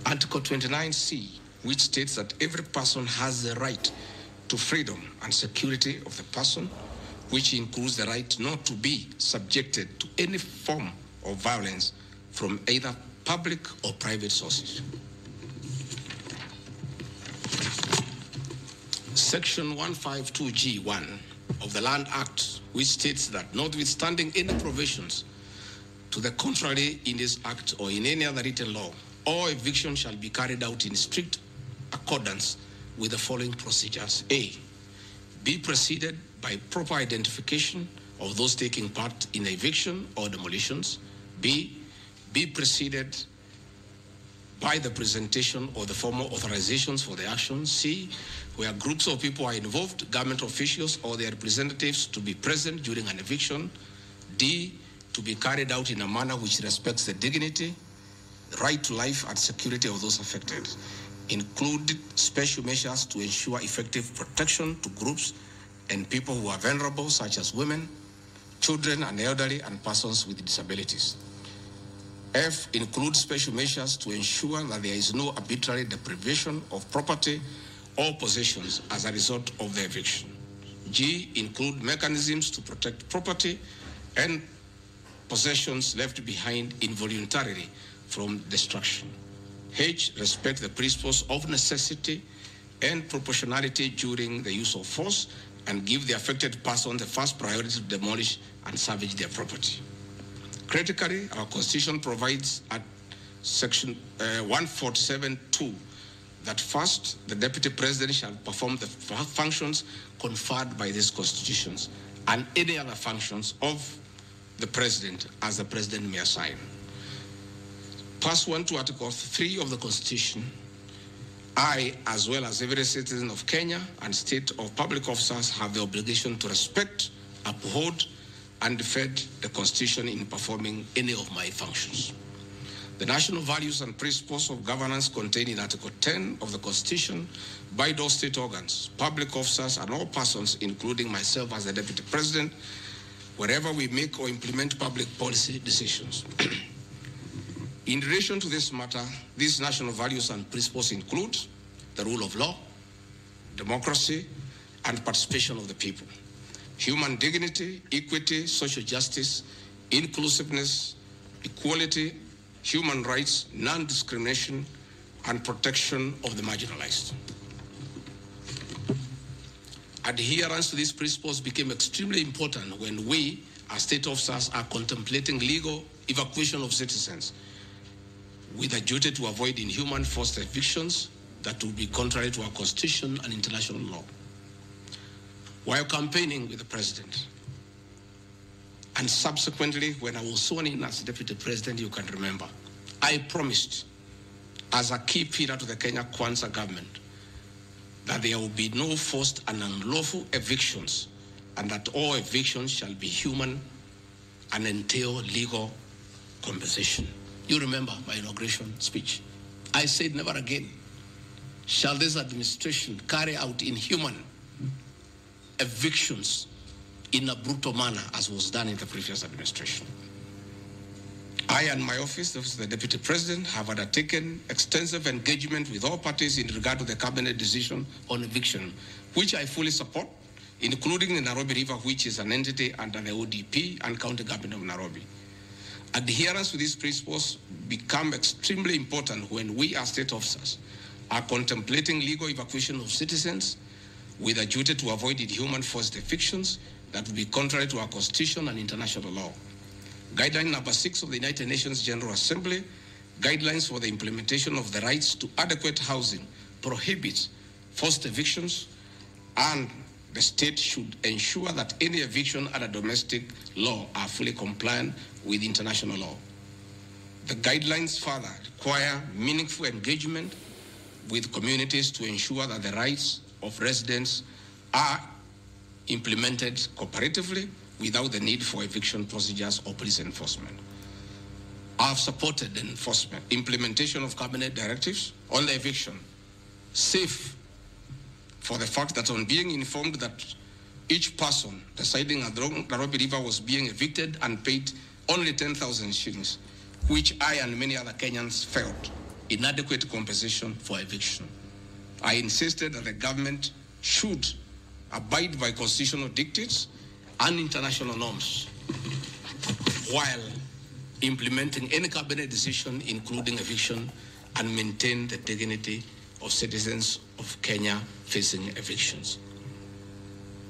Article 29C, which states that every person has the right to freedom and security of the person, which includes the right not to be subjected to any form of violence from either public or private sources. Section 152G1 of the Land Act, which states that notwithstanding any provisions to the contrary in this act or in any other written law, all eviction shall be carried out in strict accordance with the following procedures. A, be preceded by proper identification of those taking part in the eviction or demolitions. B, be preceded by the presentation of the formal authorizations for the action. C, where groups of people are involved, government officials or their representatives to be present during an eviction. D, to be carried out in a manner which respects the dignity, right to life and security of those affected. Include special measures to ensure effective protection to groups and people who are vulnerable, such as women, children and elderly and persons with disabilities. F, includes special measures to ensure that there is no arbitrary deprivation of property or possessions as a result of the eviction. G, include mechanisms to protect property and possessions left behind involuntarily from destruction. H, respect the principles of necessity and proportionality during the use of force and give the affected person the first priority to demolish and salvage their property. Critically, our Constitution provides at Section 147(2) that first, the Deputy President shall perform the functions conferred by these constitutions and any other functions of the President as the President may assign. Pursuant to Article 3 of the Constitution, I, as well as every citizen of Kenya and state of public officers, have the obligation to respect, uphold, and defend the Constitution in performing any of my functions. The national values and principles of governance contained in Article 10 of the Constitution by those state organs, public officers, and all persons, including myself as the Deputy President, wherever we make or implement public policy decisions. In relation to this matter, these national values and principles include the rule of law, democracy, and participation of the people, human dignity, equity, social justice, inclusiveness, equality, human rights, non-discrimination, and protection of the marginalized. Adherence to these principles became extremely important when we, as state officers, are contemplating legal evacuation of citizens with a duty to avoid inhuman forced evictions that would be contrary to our Constitution and international law. While campaigning with the President, and subsequently when I was sworn in as Deputy President, you can remember, I promised as a key pillar to the Kenya Kwanza government that there will be no forced and unlawful evictions and that all evictions shall be human and entail legal compensation. You remember my inauguration speech. I said never again shall this administration carry out inhuman evictions in a brutal manner as was done in the previous administration. I and my office, the Deputy President, have undertaken extensive engagement with all parties in regard to the cabinet decision on eviction, which I fully support, including the Nairobi River, which is an entity under the ODP and County Government of Nairobi. Adherence to these principles become extremely important when we as state officers are contemplating legal evacuation of citizens with a duty to avoid inhuman forced evictions that would be contrary to our Constitution and international law. Guideline number 6 of the United Nations General Assembly, guidelines for the implementation of the rights to adequate housing, prohibits forced evictions, and the state should ensure that any eviction under domestic law are fully compliant with international law. The guidelines further require meaningful engagement with communities to ensure that the rights of residents are implemented cooperatively without the need for eviction procedures or police enforcement. I have supported the implementation of cabinet directives on the eviction, safe for the fact that on being informed that each person residing at the Nairobi River was being evicted and paid only 10,000 shillings, which I and many other Kenyans felt inadequate compensation for eviction. I insisted that the government should abide by constitutional dictates and international norms while implementing any cabinet decision, including eviction, and maintain the dignity of citizens of Kenya facing evictions.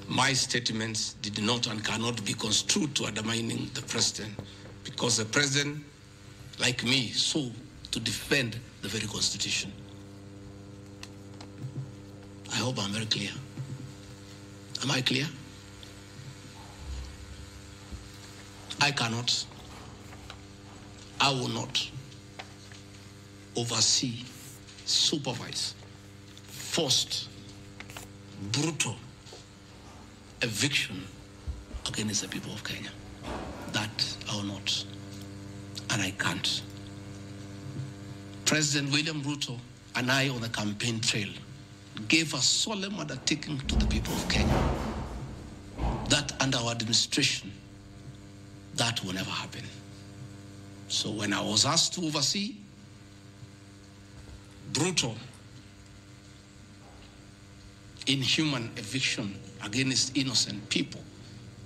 My statements did not and cannot be construed to undermining the President, because the President, like me, sought to defend the very Constitution. I hope I'm very clear. Am I clear? I cannot, I will not oversee, supervise, forced, brutal eviction against the people of Kenya. That I will not, and I can't. President William Ruto and I on the campaign trail gave a solemn undertaking to the people of Kenya that under our administration that will never happen. So when I was asked to oversee brutal, inhuman eviction against innocent people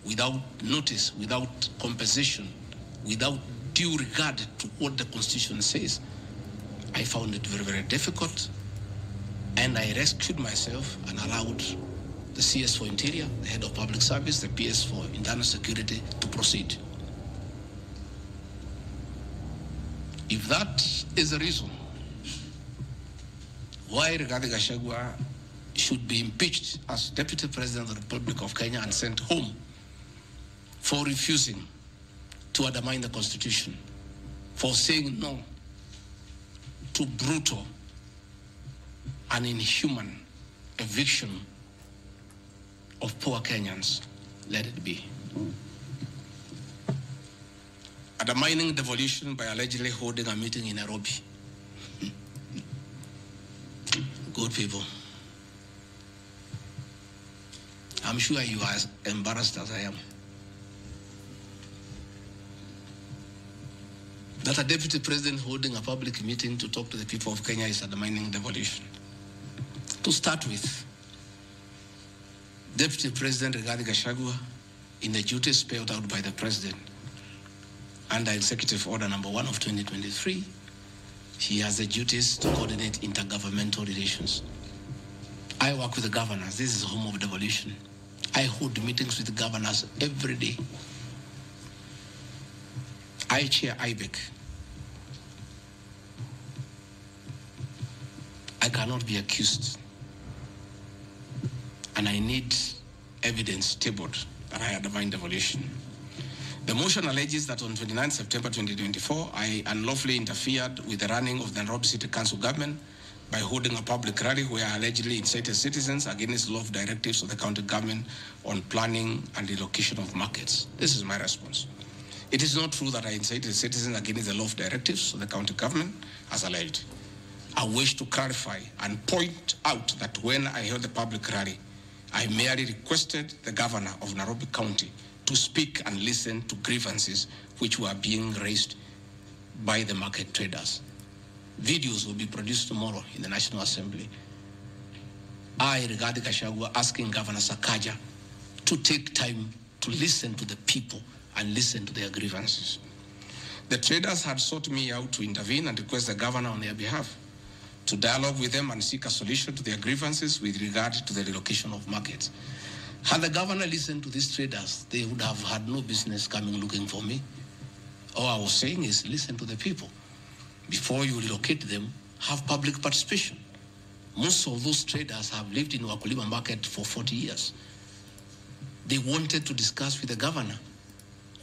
without notice, without compensation, without due regard to what the Constitution says, I found it very, very difficult. And I rescued myself and allowed the CS for Interior, the Head of Public Service, the PS for Internal Security to proceed. If that is the reason why Rigathi Gachagua should be impeached as Deputy President of the Republic of Kenya and sent home for refusing to undermine the Constitution, for saying no to brutal and inhuman eviction of poor Kenyans, let it be. Undermining devolution by allegedly holding a meeting in Nairobi. Good people. I'm sure you are as embarrassed as I am. That a deputy president holding a public meeting to talk to the people of Kenya is undermining devolution. To start with, Deputy President Rigathi Gachagua, in the duties spelled out by the President under Executive Order number 1 of 2023, he has the duties to coordinate intergovernmental relations. I work with the governors. This is the home of devolution. I hold meetings with the governors every day. I chair IBEC. I cannot be accused. And I need evidence tabled that I undermined devolution. The motion alleges that on 29 September 2024, I unlawfully interfered with the running of the Nairobi City Council government by holding a public rally where I allegedly incited citizens against law of directives of the county government on planning and relocation of markets. This is my response. It is not true that I incited citizens against the law of directives of the county government, as alleged. I wish to clarify and point out that when I held the public rally, I merely requested the governor of Nairobi County to speak and listen to grievances which were being raised by the market traders. Videos will be produced tomorrow in the National Assembly. I, Rigathi Gachagua, asking Governor Sakaja to take time to listen to the people and listen to their grievances. The traders had sought me out to intervene and request the governor on their behalf to dialogue with them and seek a solution to their grievances with regard to the relocation of markets. Had the governor listened to these traders, they would have had no business coming looking for me. All I was saying is listen to the people. Before you relocate them, have public participation. Most of those traders have lived in Wakulima market for 40 years. They wanted to discuss with the governor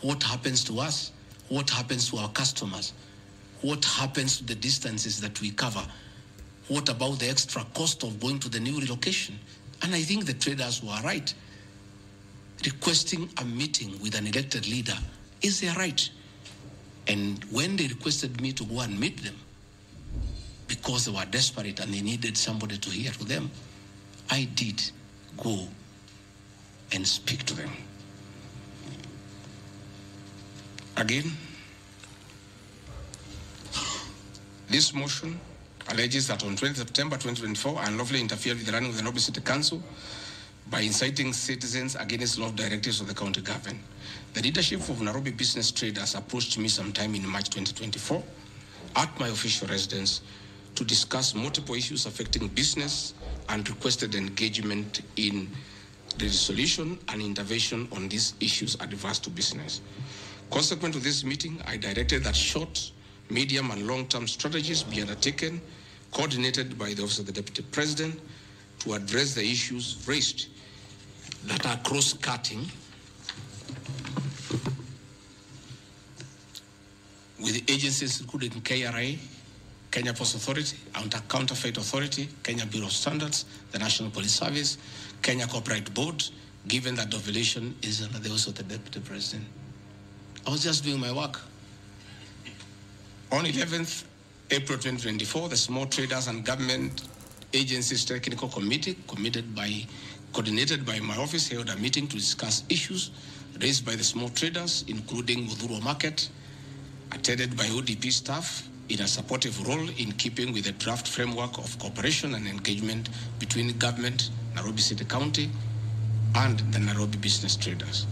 what happens to us, what happens to our customers, what happens to the distances that we cover, what about the extra cost of going to the new relocation. And I think the traders were right. Requesting a meeting with an elected leader is their right. And when they requested me to go and meet them, because they were desperate and they needed somebody to hear to them, I did go and speak to them. Again, this motion alleges that on 20 September 2024, I unlawfully interfered with the running of the Nairobi City Council by inciting citizens against law directives of the county government. The leadership of Nairobi business traders approached me sometime in March 2024 at my official residence to discuss multiple issues affecting business and requested engagement in the resolution and intervention on these issues adverse to business. Consequent to this meeting, I directed that short, medium, and long-term strategies be undertaken, coordinated by the Office of the Deputy President, to address the issues raised that are cross-cutting with the agencies including KRA, Kenya Post Authority, Counterfeit Authority, Kenya Bureau of Standards, the National Police Service, Kenya Corporate Board, given that devolution is under the Office of the Deputy President. I was just doing my work. On 11th April 2024, the Small Traders and Government Agencies Technical Committee, coordinated by my office, held a meeting to discuss issues raised by the small traders, including Mudhurwa Market, attended by ODP staff in a supportive role in keeping with the draft framework of cooperation and engagement between government, Nairobi City County, and the Nairobi business traders.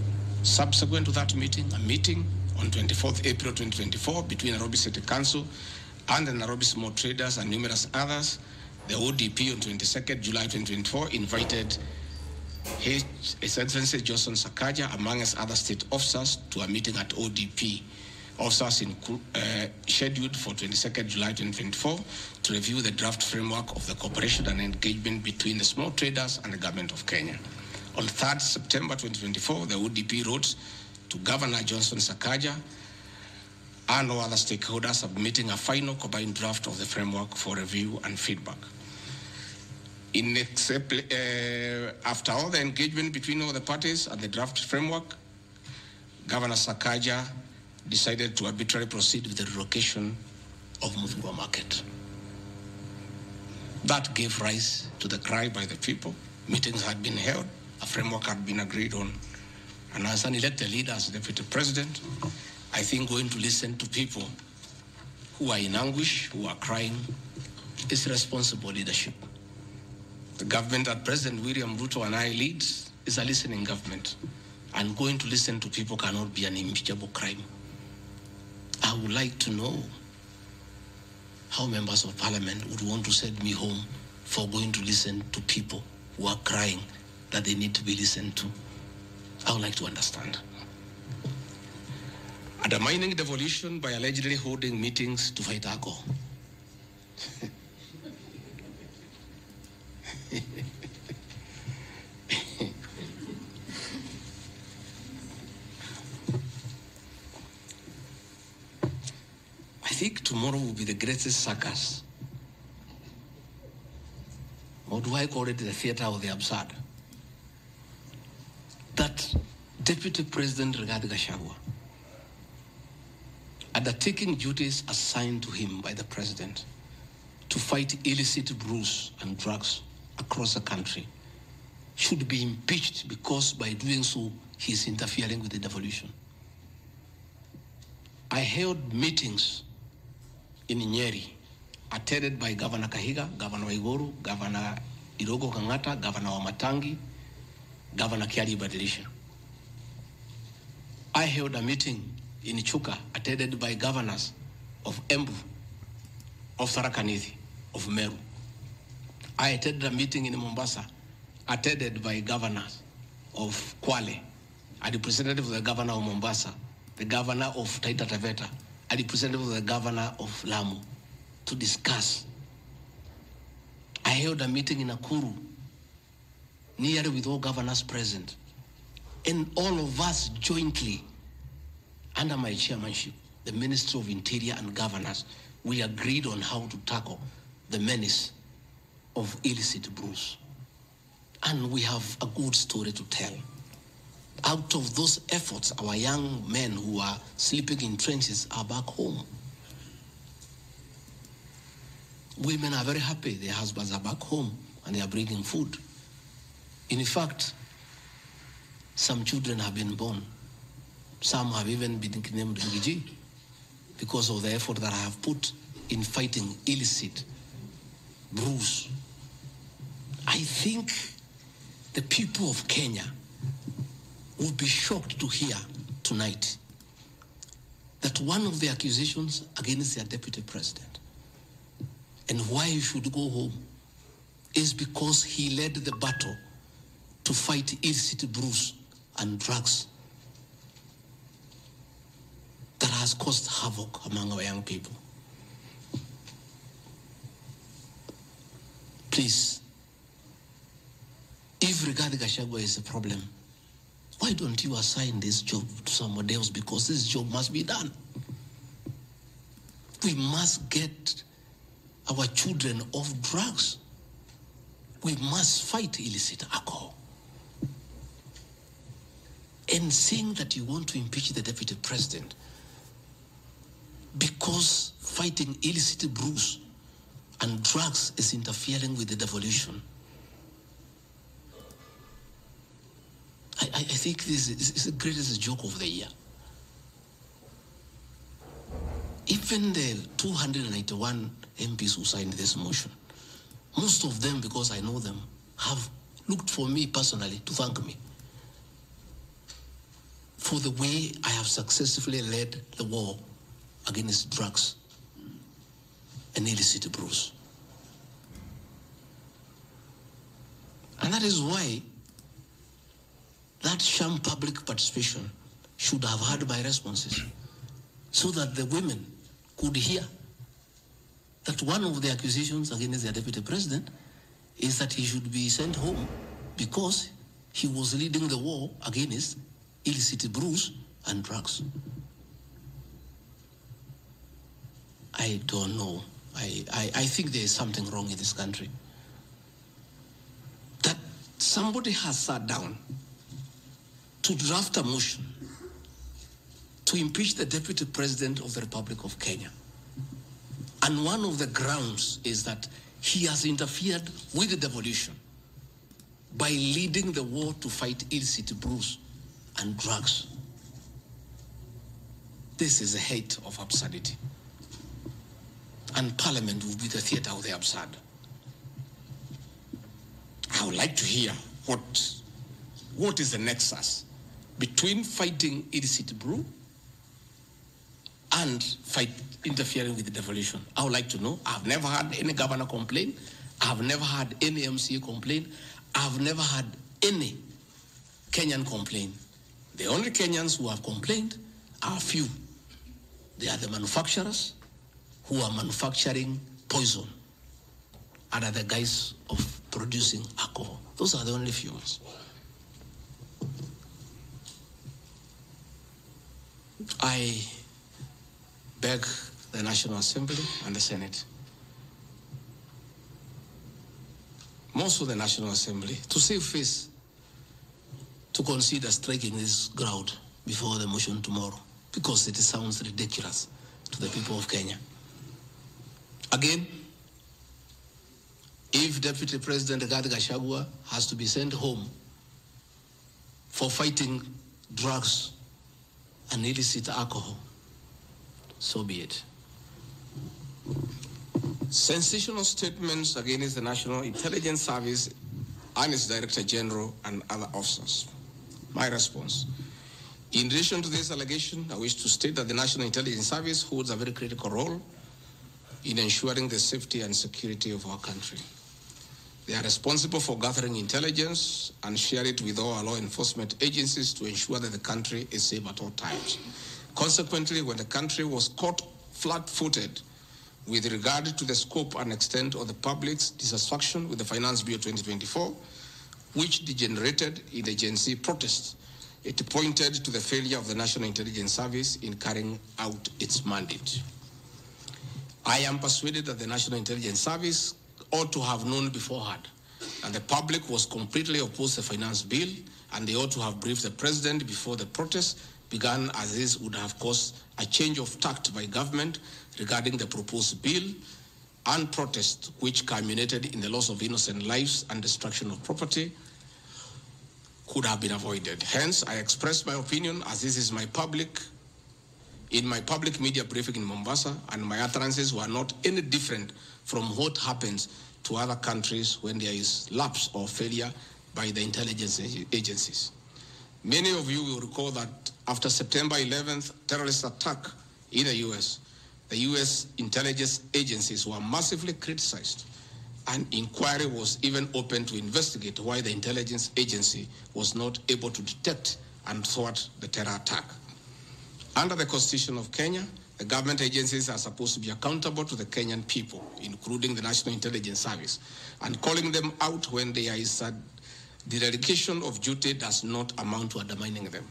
Subsequent to that meeting, a meeting on 24th April 2024 between Nairobi City Council and the Nairobi small traders and numerous others, the ODP on 22nd July 2024 invited His Excellency Johnson Sakaja, among his other state officers, to a meeting at ODP. Officers scheduled for 22nd July 2024 to review the draft framework of the cooperation and engagement between the small traders and the government of Kenya. On 3rd September 2024, the ODP wrote to Governor Johnson Sakaja and all other stakeholders, submitting a final combined draft of the framework for review and feedback. After all the engagement between all the parties and the draft framework, Governor Sakaja decided to arbitrarily proceed with the relocation of Mudhurwa Market. That gave rise to the cry by the people. Meetings had been held, a framework had been agreed on. And as an elected leader, as Deputy President, I think going to listen to people who are in anguish, who are crying, is responsible leadership. The government that President William Ruto and I lead is a listening government. And going to listen to people cannot be an impeachable crime. I would like to know how members of parliament would want to send me home for going to listen to people who are crying that they need to be listened to. I would like to understand. Undermining devolution by allegedly holding meetings to fight alcohol. I think tomorrow will be the greatest circus. Or do I call it the theater of the absurd? That Deputy President Gachagua, undertaking duties assigned to him by the President to fight illicit brews and drugs across the country, should be impeached because by doing so, he is interfering with the devolution. I held meetings in Nyeri, attended by Governor Kahiga, Governor Waiguru, Governor Irogo Kangata, Governor Wamatangi, Governor Kiari Badilisha. I held a meeting in Chuka, attended by governors of Embu, of Tharaka Nithi, of Meru. I attended a meeting in Mombasa, attended by governors of Kwale, a representative of the governor of Mombasa, the governor of Taita Taveta, a representative of the governor of Lamu, to discuss. I held a meeting in Nakuru, nearly with all governors present, and all of us jointly, under my chairmanship, the Ministry of Interior and Governors, we agreed on how to tackle the menace of illicit brews. And we have a good story to tell. Out of those efforts, our young men who are sleeping in trenches are back home. Women are very happy. Their husbands are back home and they are bringing food. In fact, some children have been born. Some have even been named Ngiji because of the effort that I have put in fighting illicit brews. I think the people of Kenya would be shocked to hear tonight that one of the accusations against their deputy president and why he should go home is because he led the battle to fight illicit brews and drugs that has caused havoc among our young people. Please, if Rigathi Gachagua is a problem, why don't you assign this job to somebody else? Because this job must be done. We must get our children off drugs. We must fight illicit alcohol. And saying that you want to impeach the deputy president because fighting illicit brews and drugs is interfering with the devolution. I think this is the greatest joke of the year. Even the 291 MPs who signed this motion, most of them, because I know them, have looked for me personally to thank me for the way I have successfully led the war against drugs and illicit brews. And that is why that sham public participation should have had my responses, so that the women could hear that one of the accusations against the deputy president is that he should be sent home because he was leading the war against illicit brews and drugs. I don't know. I think there is something wrong in this country. That somebody has sat down to draft a motion to impeach the deputy president of the Republic of Kenya. And one of the grounds is that he has interfered with the devolution by leading the war to fight illicit brews and drugs. This is a height of absurdity. And Parliament will be the theater of the absurd. I would like to hear what is the nexus between fighting illicit brew and interfering with the devolution. I would like to know. I've never had any governor complain. I've never had any MCA complain. I've never had any Kenyan complain. The only Kenyans who have complained are few. They are the manufacturers who are manufacturing poison under the guise of producing alcohol. Those are the only few ones. I beg the National Assembly and the Senate, most of the National Assembly, to save face, to consider striking this ground before the motion tomorrow, because it sounds ridiculous to the people of Kenya. Again, if Deputy President Gachagua has to be sent home for fighting drugs and illicit alcohol, so be it. Sensational statements against the National Intelligence Service and its Director General and other officers. My response. In relation to this allegation, I wish to state that the National Intelligence Service holds a very critical role in ensuring the safety and security of our country. They are responsible for gathering intelligence and share it with all our law enforcement agencies to ensure that the country is safe at all times. Consequently, when the country was caught flat-footed with regard to the scope and extent of the public's dissatisfaction with the Finance Bill 2024, which degenerated in the Gen Z protests, it pointed to the failure of the National Intelligence Service in carrying out its mandate. I am persuaded that the National Intelligence Service ought to have known beforehand, and the public was completely opposed to the finance bill, and they ought to have briefed the president before the protest began, as this would have caused a change of tact by government regarding the proposed bill and protest, which culminated in the loss of innocent lives and destruction of property, could have been avoided. Hence, I express my opinion, as this is in my public media briefing in Mombasa, and my utterances were not any different from what happens to other countries when there is lapse or failure by the intelligence agencies. Many of you will recall that after September 11th terrorist attack in the US intelligence agencies were massively criticized. An inquiry was even opened to investigate why the intelligence agency was not able to detect and thwart the terror attack. Under the Constitution of Kenya, the government agencies are supposed to be accountable to the Kenyan people, including the National Intelligence Service, and calling them out when there is a dereliction of duty does not amount to undermining them.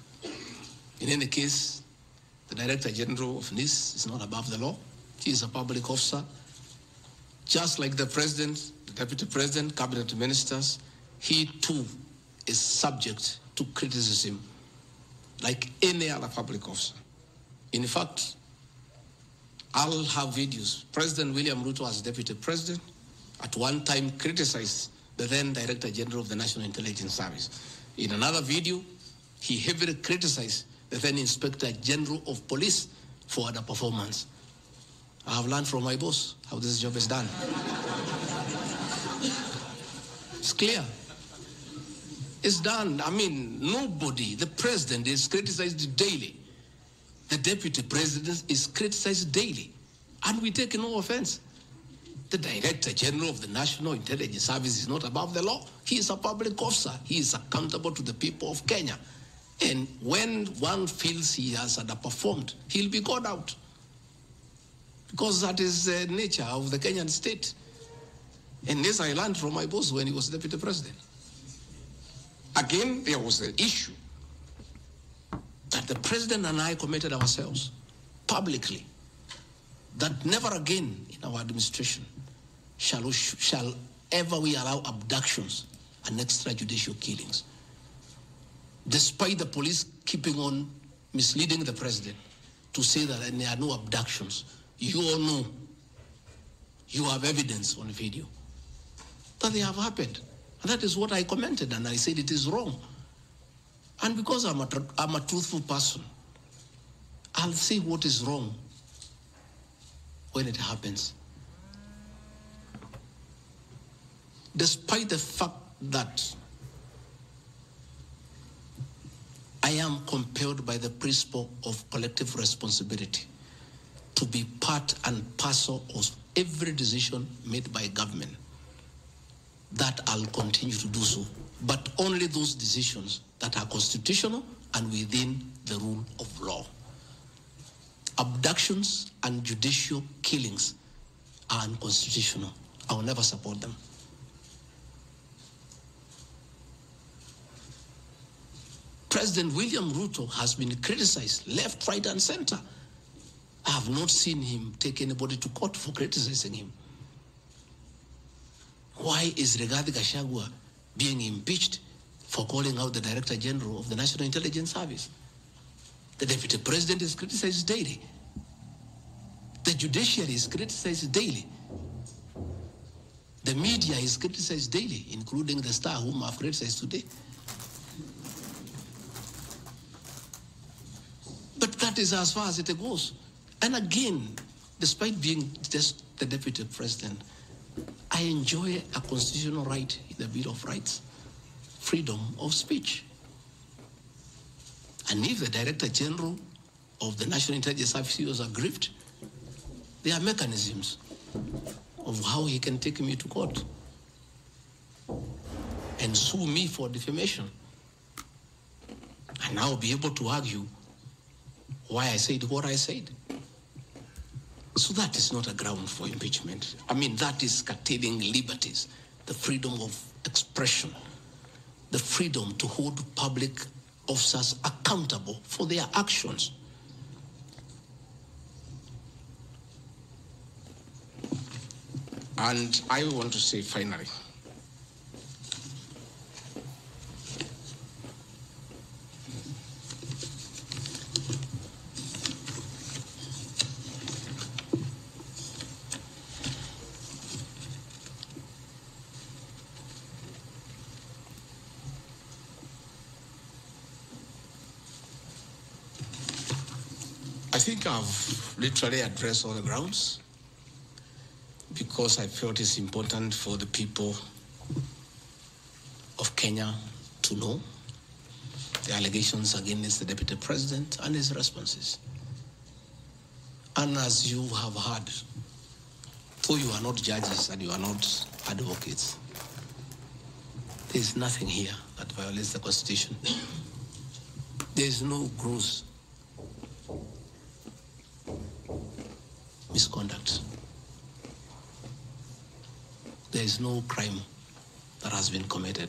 In any case, the Director General of NIS is not above the law. He is a public officer. Just like the President, the Deputy President, Cabinet Ministers, he too is subject to criticism like any other public officer. In fact, I'll have videos. President William Ruto, as Deputy President, at one time criticized the then Director General of the National Intelligence Service. In another video, he heavily criticized the then Inspector General of Police for underperformance. I have learned from my boss how this job is done. It's clear. It's done. I mean, nobody, the president is criticized daily. The deputy president is criticized daily. And we take no offense. The Director General of the National Intelligence Service is not above the law. He is a public officer. He is accountable to the people of Kenya. And when one feels he has underperformed, he'll be called out. Because that is the nature of the Kenyan state. And this I learned from my boss when he was deputy president. Again, there was the issue that the president and I committed ourselves publicly that never again in our administration shall ever we allow abductions and extrajudicial killings. Despite the police keeping on misleading the president to say that there are no abductions, you all know, you have evidence on video that they have happened. And that is what I commented, and I said it is wrong. And because I'm a truthful person, I'll say what is wrong when it happens. Despite the fact that I am compelled by the principle of collective responsibility to be part and parcel of every decision made by government, that I'll continue to do so, but only those decisions that are constitutional and within the rule of law. Abductions and judicial killings are unconstitutional. I will never support them. President William Ruto has been criticized left, right, and center. I have not seen him take anybody to court for criticizing him. Why is Rigathi Gachagua being impeached for calling out the Director General of the National Intelligence Service? The Deputy President is criticized daily. The judiciary is criticized daily. The media is criticized daily, including the Star, whom I've criticized today. But that is as far as it goes. And again, despite being just the Deputy President, I enjoy a constitutional right in the Bill of Rights, freedom of speech. And if the Director General of the National Intelligence Service was aggrieved, there are mechanisms of how he can take me to court and sue me for defamation. And I'll be able to argue why I said what I said. So that is not a ground for impeachment. I mean, that is curtailing liberties, the freedom of expression, the freedom to hold public officers accountable for their actions. And I want to say finally, I think I've literally addressed all the grounds because I felt it's important for the people of Kenya to know the allegations against the Deputy President and his responses. And as you have heard, though you are not judges and you are not advocates, there is nothing here that violates the Constitution. There is no gross misconduct. There is no crime that has been committed.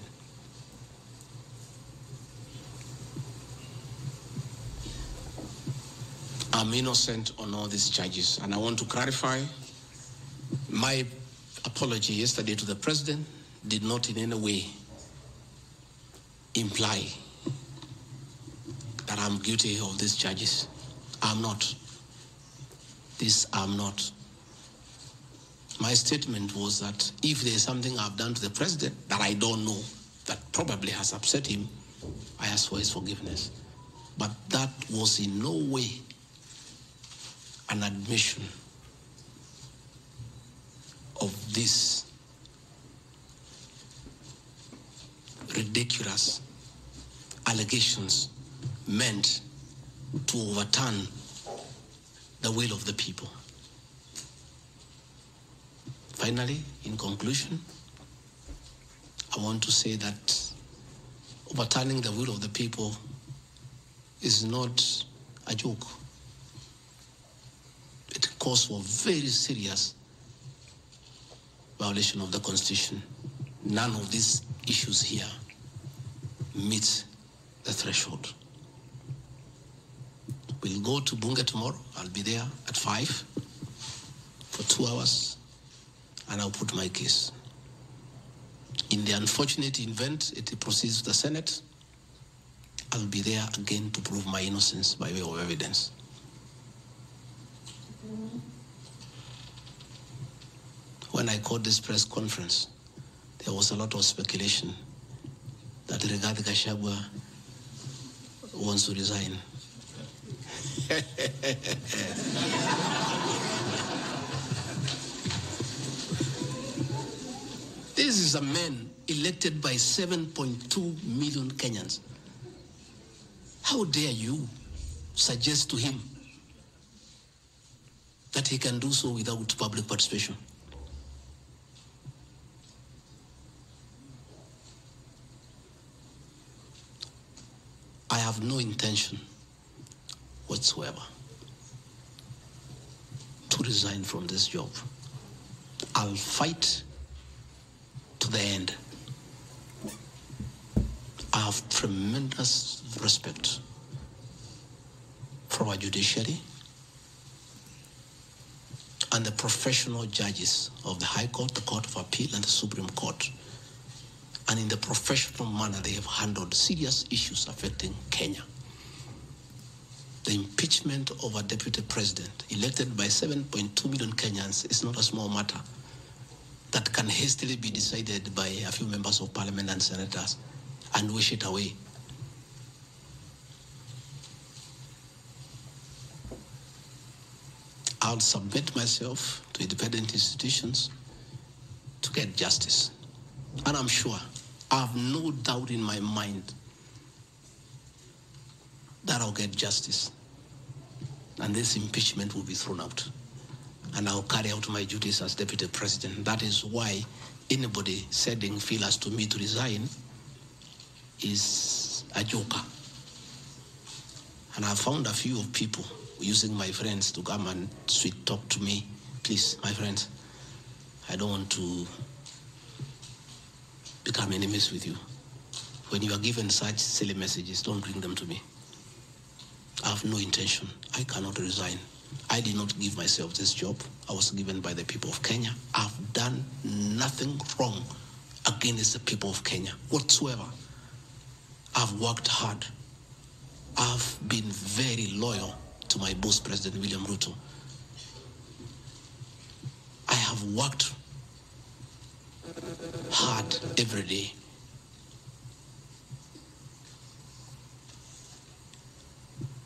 I'm innocent on all these charges, and I want to clarify my apology yesterday to the President did not in any way imply that I'm guilty of these charges. I'm not. This I'm not. My statement was that if there's something I've done to the President that I don't know, that probably has upset him, I asked for his forgiveness. But that was in no way an admission of this ridiculous allegations meant to overturn the will of the people. Finally, in conclusion, I want to say that overturning the will of the people is not a joke. It calls for very serious violation of the Constitution. None of these issues here meet the threshold. We'll go to Bunge tomorrow. I'll be there at 5 for 2 hours, and I'll put my case. In the unfortunate event it proceeds to the Senate, I'll be there again to prove my innocence by way of evidence. When I called this press conference, there was a lot of speculation that Rigathi Gachagua wants to resign. This is a man elected by 7.2 million Kenyans. How dare you suggest to him that he can do so without public participation? I have no intention whatsoever to resign from this job. I'll fight to the end. I have tremendous respect for our judiciary and the professional judges of the High Court, the Court of Appeal, and the Supreme Court. And in the professional manner, they have handled serious issues affecting Kenya. The impeachment of a deputy president elected by 7.2 million Kenyans is not a small matter that can hastily be decided by a few members of parliament and senators and wish it away. I'll submit myself to independent institutions to get justice. And I'm sure, I have no doubt in my mind that I'll get justice. And this impeachment will be thrown out. And I'll carry out my duties as deputy president. That is why anybody saying feel as to me to resign is a joker. And I found a few of people using my friends to come and sweet talk to me. Please, my friends, I don't want to become enemies with you. When you are given such silly messages, don't bring them to me. I have no intention. I cannot resign. I did not give myself this job. I was given by the people of Kenya. I've done nothing wrong against the people of Kenya whatsoever. I've worked hard. I've been very loyal to my boss, President William Ruto. I have worked hard every day.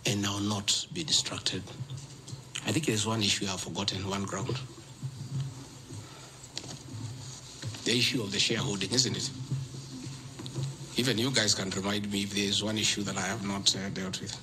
And I will not be distracted. I think there's one issue I've forgotten, one ground. The issue of the shareholding, isn't it? Even you guys can remind me if there's one issue that I have not dealt with.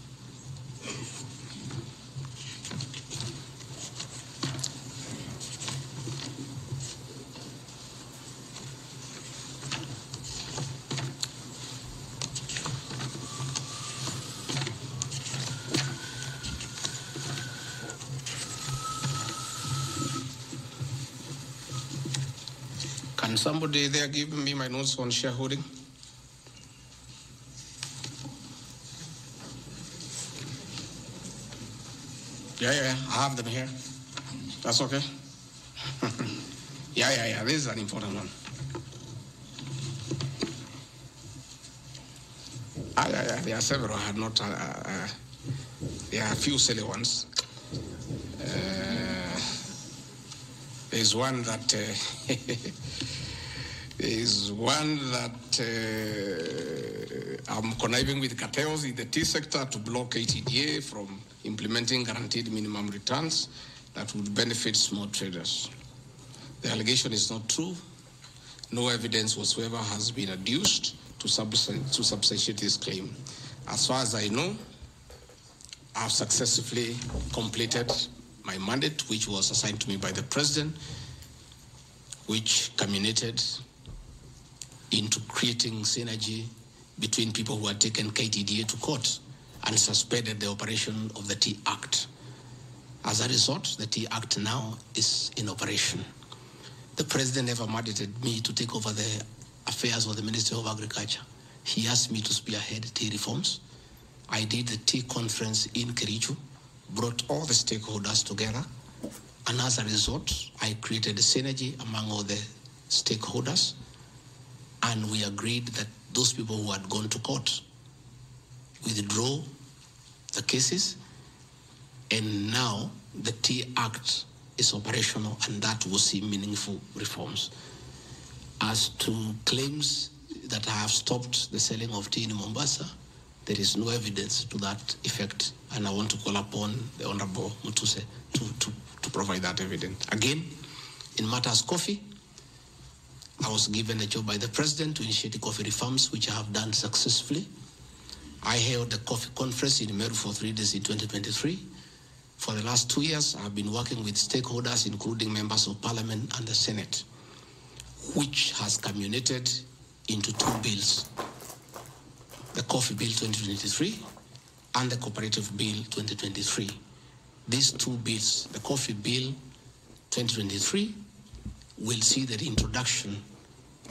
Can somebody there give me my notes on shareholding? Yeah, I have them here. That's okay. Yeah, this is an important one. Yeah, there are several. I had not, there are a few silly ones. There's one that is one that I'm conniving with cartels in the tea sector to block KTDA from implementing guaranteed minimum returns that would benefit small traders. The allegation is not true. No evidence whatsoever has been adduced to substantiate this claim. As far as I know, I've successfully completed my mandate, which was assigned to me by the President, which culminated into creating synergy between people who had taken KTDA to court and suspended the operation of the Tea Act. As a result, the Tea Act now is in operation. The President never mandated me to take over the affairs of the Ministry of Agriculture. He asked me to spearhead tea reforms. I did the tea conference in Kericho, brought all the stakeholders together, and as a result, I created a synergy among all the stakeholders, and we agreed that those people who had gone to court withdraw the cases, and now the Tea Act is operational, and that will see meaningful reforms. As to claims that I have stopped the selling of tea in Mombasa, there is no evidence to that effect, and I want to call upon the Honorable Mutuse to provide that evidence. Again, in matters coffee, I was given a job by the President to initiate coffee reforms, which I have done successfully. I held the coffee conference in Meru for 3 days in 2023. For the last 2 years, I've been working with stakeholders, including members of Parliament and the Senate, which has culminated into 2 bills: the Coffee Bill 2023 and the Cooperative Bill 2023. These 2 bills, the Coffee Bill 2023, will see the reintroduction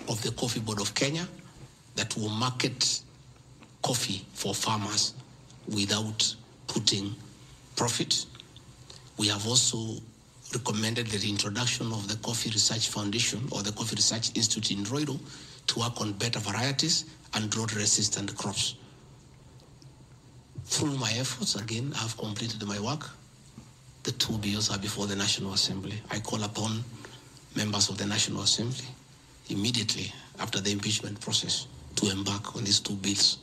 of the Coffee Board of Kenya that will market coffee for farmers without putting profit. We have also recommended the reintroduction of the Coffee Research Foundation or the Coffee Research Institute in Roiro to work on better varieties and drought-resistant crops. Through my efforts, again, I've completed my work. The 2 bills are before the National Assembly. I call upon members of the National Assembly immediately after the impeachment process to embark on these 2 bills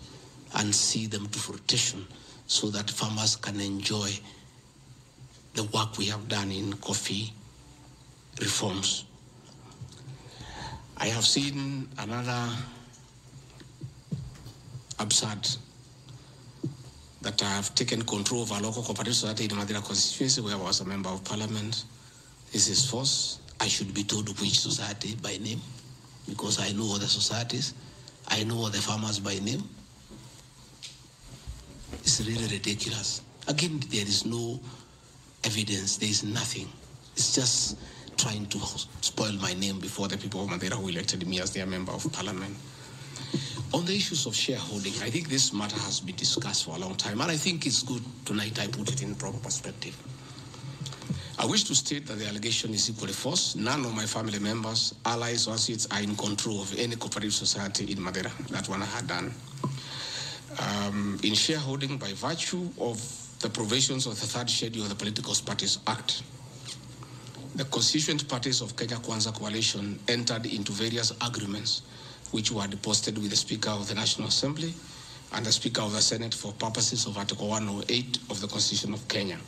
and see them to fruition so that farmers can enjoy the work we have done in coffee reforms. I have seen another absurd, that I have taken control of a local cooperative society in Madera constituency where I was a member of Parliament. This is false. I should be told which society by name, because I know all the societies. I know all the farmers by name. It's really ridiculous. Again, there is no evidence. There is nothing. It's just trying to spoil my name before the people of Madeira who elected me as their member of Parliament. On the issues of shareholding, I think this matter has been discussed for a long time, and I think it's good tonight I put it in proper perspective. I wish to state that the allegation is equally false. None of my family members, allies, or associates are in control of any cooperative society in Madeira. That one I had done. In shareholding by virtue of the provisions of the 3rd schedule of the Political Parties Act, the constituent parties of Kenya Kwanza Coalition entered into various agreements which were deposited with the Speaker of the National Assembly and the Speaker of the Senate for purposes of Article 108 of the Constitution of Kenya.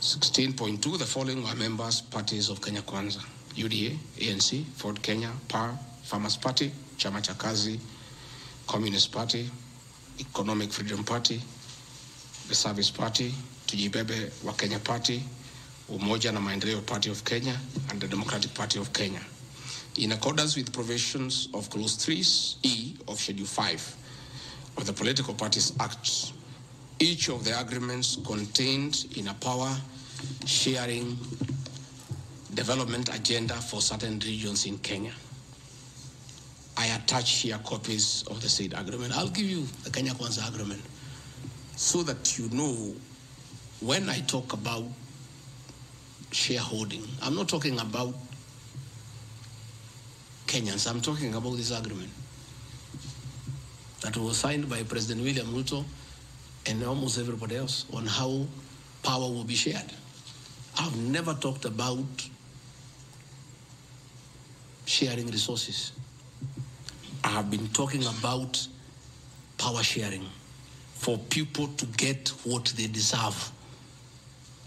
16.2, the following were members parties of Kenya Kwanza: UDA, ANC, Ford Kenya, PAR, Farmers Party, Chama cha Kazi, Communist Party, Economic Freedom Party, the Service Party, Tujibebe wa Kenya Party, Umoja na Maendeleo Party of Kenya, and the Democratic Party of Kenya. In accordance with provisions of Clause 3E of Schedule 5 of the Political Parties Act, each of the agreements contained in a power-sharing development agenda for certain regions in Kenya. I attach here copies of the said agreement. I'll give you the Kenya Kwanza agreement so that you know when I talk about shareholding, I'm not talking about Kenyans. I'm talking about this agreement that was signed by President William Ruto and almost everybody else on how power will be shared. I've never talked about sharing resources. I have been talking about power sharing for people to get what they deserve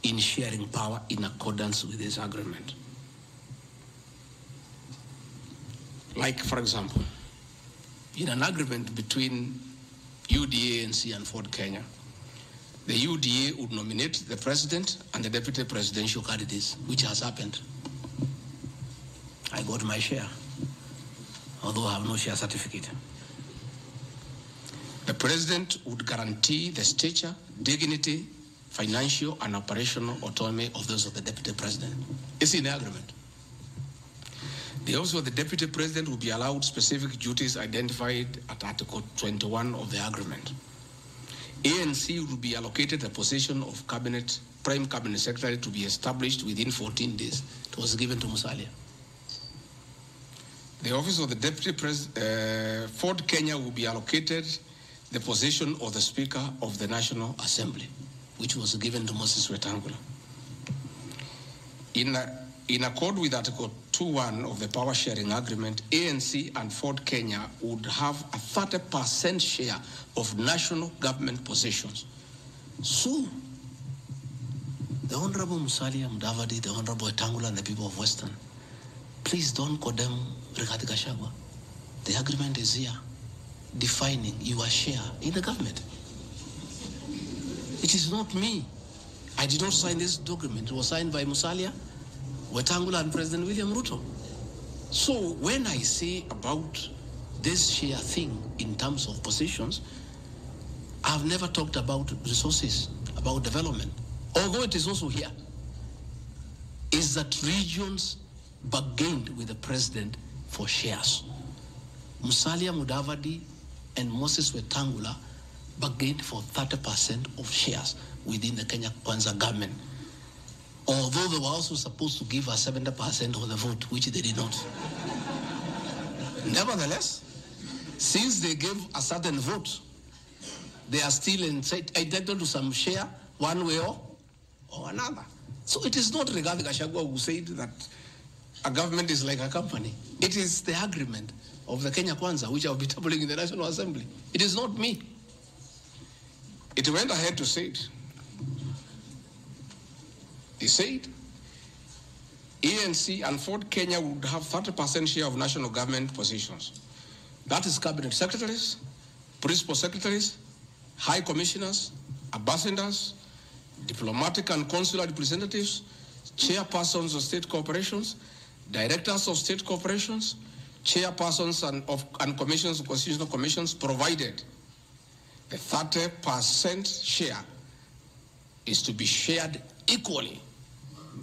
in sharing power in accordance with this agreement. Like, for example, in an agreement between UDA, ANC, and Ford Kenya, the UDA would nominate the president and the deputy presidential candidates, which has happened. I got my share, although I have no share certificate. The president would guarantee the stature, dignity, financial and operational autonomy of those of the deputy president. It's in the agreement. The office of the deputy president will be allowed specific duties identified at Article 21 of the agreement. ANC will be allocated the position of prime cabinet secretary to be established within 14 days. It was given to Musalia. The office of the deputy president, Ford Kenya will be allocated the position of the Speaker of the National Assembly, which was given to Moses Wetangula. In accord with Article 2.1 of the Power Sharing Agreement, ANC and Ford Kenya would have a 30% share of national government positions. So, the Honorable Musalia Mudavadi, the Honorable Wetangula, and the people of Western, please don't condemn Rigathi Gachagua. The agreement is here, defining your share in the government. It is not me. I did not sign this document. It was signed by Musalia, Wetangula, and President William Ruto. So when I say about this share thing in terms of positions, I've never talked about resources, about development. Although it is also here, is that regions bargained with the president for shares. Musalia Mudavadi and Moses Wetangula bargained for 30% of shares within the Kenya Kwanza government. Although they were also supposed to give us 70% of the vote, which they did not. Nevertheless, since they gave a certain vote, they are still entitled to some share one way or another. So it is not Rigathi Gachagua who said that a government is like a company. It is the agreement of the Kenya Kwanza, which I will be tabling in the National Assembly. It is not me. It went ahead to say it. He said, ANC and Ford Kenya would have 30% share of national government positions. That is cabinet secretaries, principal secretaries, high commissioners, ambassadors, diplomatic and consular representatives, chairpersons of state corporations, directors of state corporations, chairpersons and commissions of constitutional commissions, provided the 30% share is to be shared equally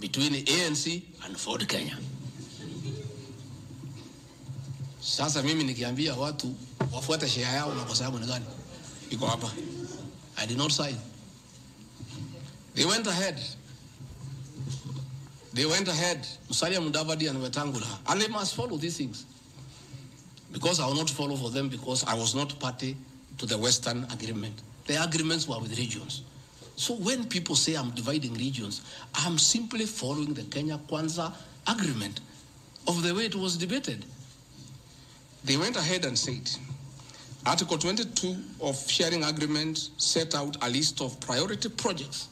between the ANC and Ford Kenya. Sasa mimi nikiambia watu wafuate share yao na kwa sababu ni gani? Iko hapa. I did not sign. They went ahead. Musalia Mudavadi and Wetangula, and they must follow these things. Because I will not follow for them because I was not party to the Western agreement. The agreements were with regions. So when people say I'm dividing regions, I'm simply following the Kenya Kwanza agreement of the way it was debated. They went ahead and said, Article 22 of sharing agreement set out a list of priority projects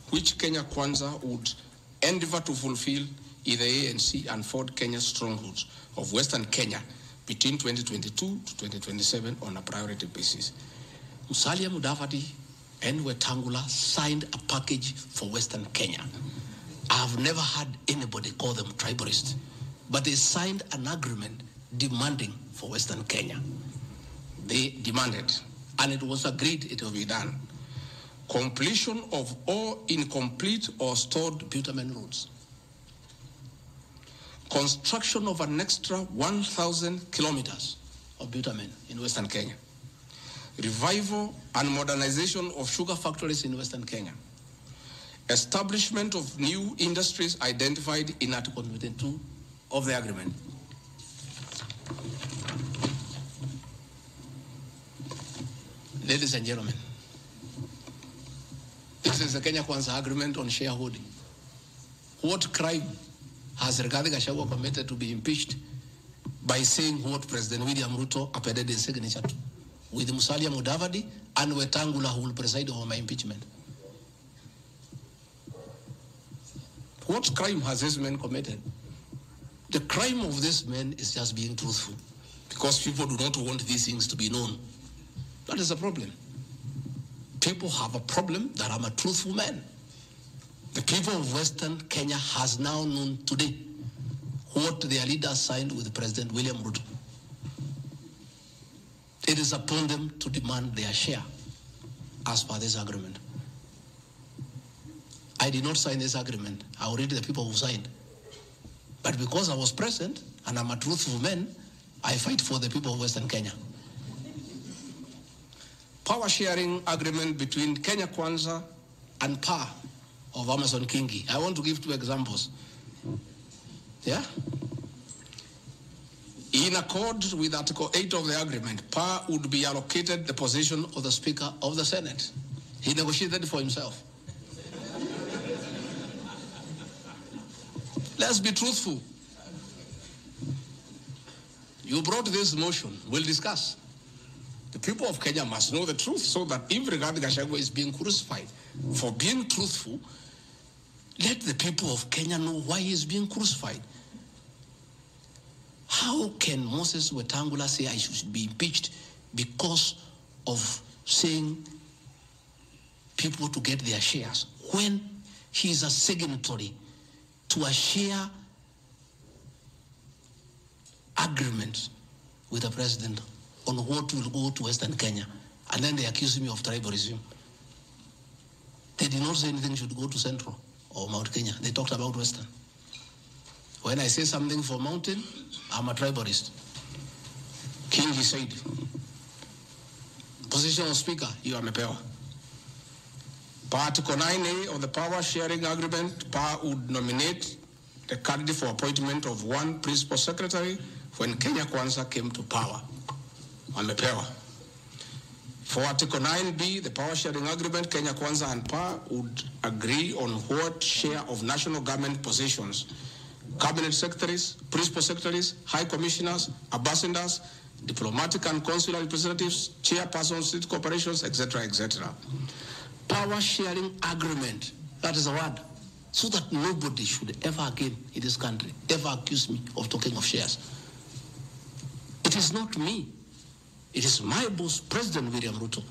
which Kenya Kwanza would endeavor to fulfill in the ANC and Ford Kenya strongholds of Western Kenya between 2022 to 2027 on a priority basis. Musalia Mudavadi and Wetangula signed a package for Western Kenya. I've never had anybody call them tribalists, but they signed an agreement demanding for Western Kenya. They demanded, and it was agreed it will be done. Completion of all incomplete or stored bitumen roads. Construction of an extra 1,000 kilometers of bitumen in Western Kenya. Revival and modernization of sugar factories in Western Kenya. Establishment of new industries identified in Article 22 of the agreement. Ladies and gentlemen, this is the Kenya Kwanza agreement on shareholding. What crime has Rigathi Gachagua committed to be impeached by saying what President William Ruto appended his signature to, with Musalia Mudavadi and Wetangula, who will preside over my impeachment. What crime has this man committed? The crime of this man is just being truthful, because people do not want these things to be known. That is a problem. People have a problem that I'm a truthful man. The people of Western Kenya has now known today what their leaders signed with President William Ruto. It is upon them to demand their share as per this agreement. I did not sign this agreement. I will read the people who signed. But because I was present and I'm a truthful man, I fight for the people of Western Kenya. Power sharing agreement between Kenya Kwanza and PA of Amason Kingi. I want to give 2 examples. Yeah? In accord with Article 8 of the agreement, PA would be allocated the position of the Speaker of the Senate. He negotiated for himself. Let's be truthful. You brought this motion. We'll discuss. The people of Kenya must know the truth, so that if Gachagua is being crucified for being truthful, let the people of Kenya know why he is being crucified. How can Moses Wetangula say I should be impeached because of saying people to get their shares, when he is a signatory to a share agreement with the president on what will go to Western Kenya, and then they accuse me of tribalism? They did not say anything should go to Central or Mount Kenya. They talked about Western. When I say something for Mountain, I'm a tribalist. King, he said, position of Speaker, you are Mepewa. Article 9A of the Power Sharing Agreement, PA would nominate the candidate for appointment of 1 principal secretary when Kenya Kwanza came to power. Amepewa. For Article 9B, the Power Sharing Agreement, Kenya Kwanza and PA would agree on what share of national government positions, cabinet secretaries, principal secretaries, high commissioners, ambassadors, diplomatic and consular representatives, chairpersons, state corporations, etc., etc. Power sharing agreement, that is a word, so that nobody should ever again in this country ever accuse me of talking of shares. It is not me. It is my boss, President William Ruto,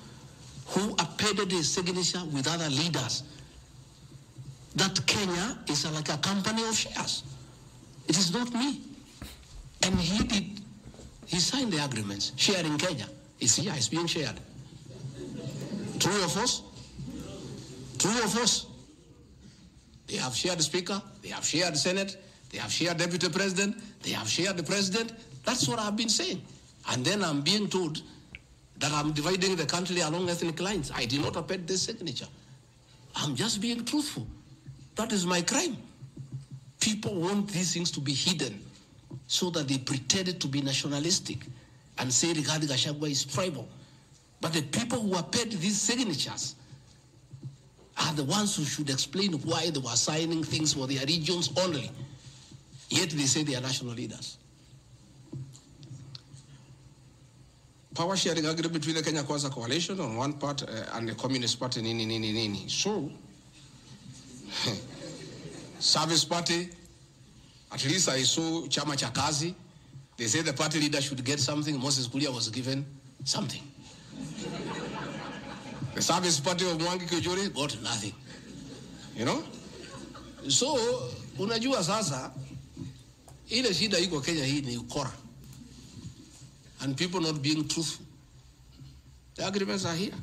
who appended his signature with other leaders that Kenya is like a company of shares. It is not me. And he signed the agreements. Sharing Kenya is here, it's being shared. True or false? True or false? They have shared the Speaker, they have shared the Senate, they have shared Deputy President, they have shared the President. That's what I've been saying. And then I'm being told that I'm dividing the country along ethnic lines. I did not append this signature. I'm just being truthful. That is my crime. People want these things to be hidden so that they pretend to be nationalistic and say Rigathi Gachagua is tribal. But the people who append these signatures are the ones who should explain why they were signing things for their regions only. Yet they say they are national leaders. Power sharing agreement between the Kenya Kwanza coalition on one part and the Communist Party, nini. So, Service Party, at least I saw Chama cha Kazi. They say the party leader should get something. Moses Kuria was given something. The Service Party of Mwangi Kujuri got nothing. You know? So, unajua sasa, ile shida iko Kenya hii ni ukora. And people not being truthful. The agreements are here.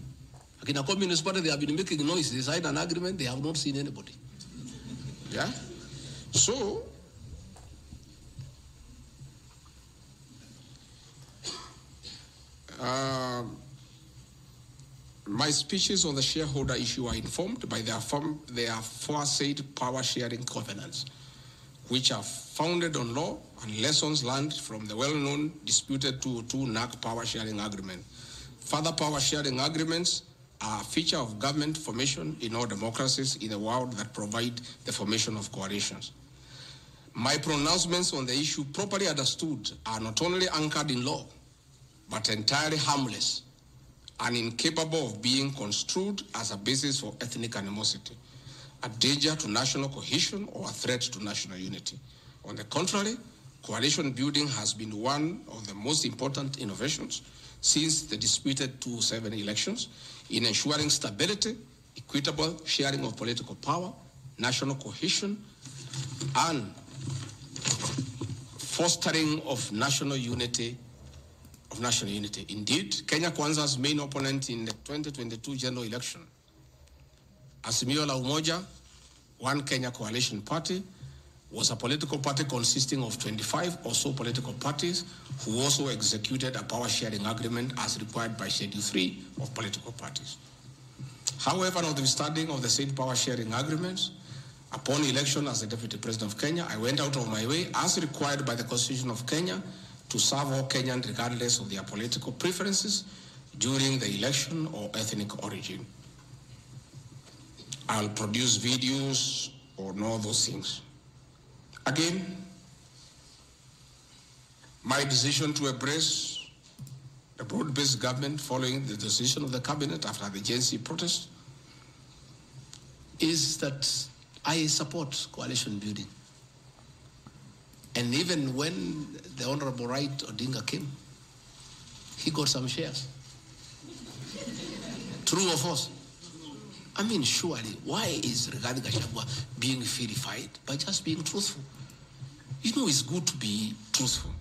Like in a Communist Party, they have been making noise. They signed an agreement, they have not seen anybody. Yeah? So, my speeches on the shareholder issue are informed by their aforesaid power sharing covenants, which are founded on law and lessons learned from the well-known disputed 202 NAC power sharing agreement. Further power sharing agreements are a feature of government formation in all democracies in the world that provide the formation of coalitions. My pronouncements on the issue, properly understood, are not only anchored in law, but entirely harmless and incapable of being construed as a basis for ethnic animosity, a danger to national cohesion, or a threat to national unity. On the contrary, coalition building has been one of the most important innovations since the disputed 2007 elections in ensuring stability, equitable sharing of political power, national cohesion, and fostering of national unity. Indeed, Kenya Kwanza's main opponent in the 2022 general election, Azimio la Umoja, One Kenya Coalition Party, was a political party consisting of 25 or so political parties who also executed a power sharing agreement as required by Schedule 3 of political parties. However, notwithstanding of the said power sharing agreements, upon election as the Deputy President of Kenya, I went out of my way, as required by the Constitution of Kenya, to serve all Kenyans regardless of their political preferences during the election or ethnic origin. I'll produce videos on all those things. Again, my decision to embrace a broad-based government following the decision of the cabinet after the Gen Z protest is that I support coalition building. And even when the Honorable Right Odinga came, he got some shares. True or false? I mean, surely, why is regarding Gachagua being vilified by just being truthful? You know, it's good to be truthful.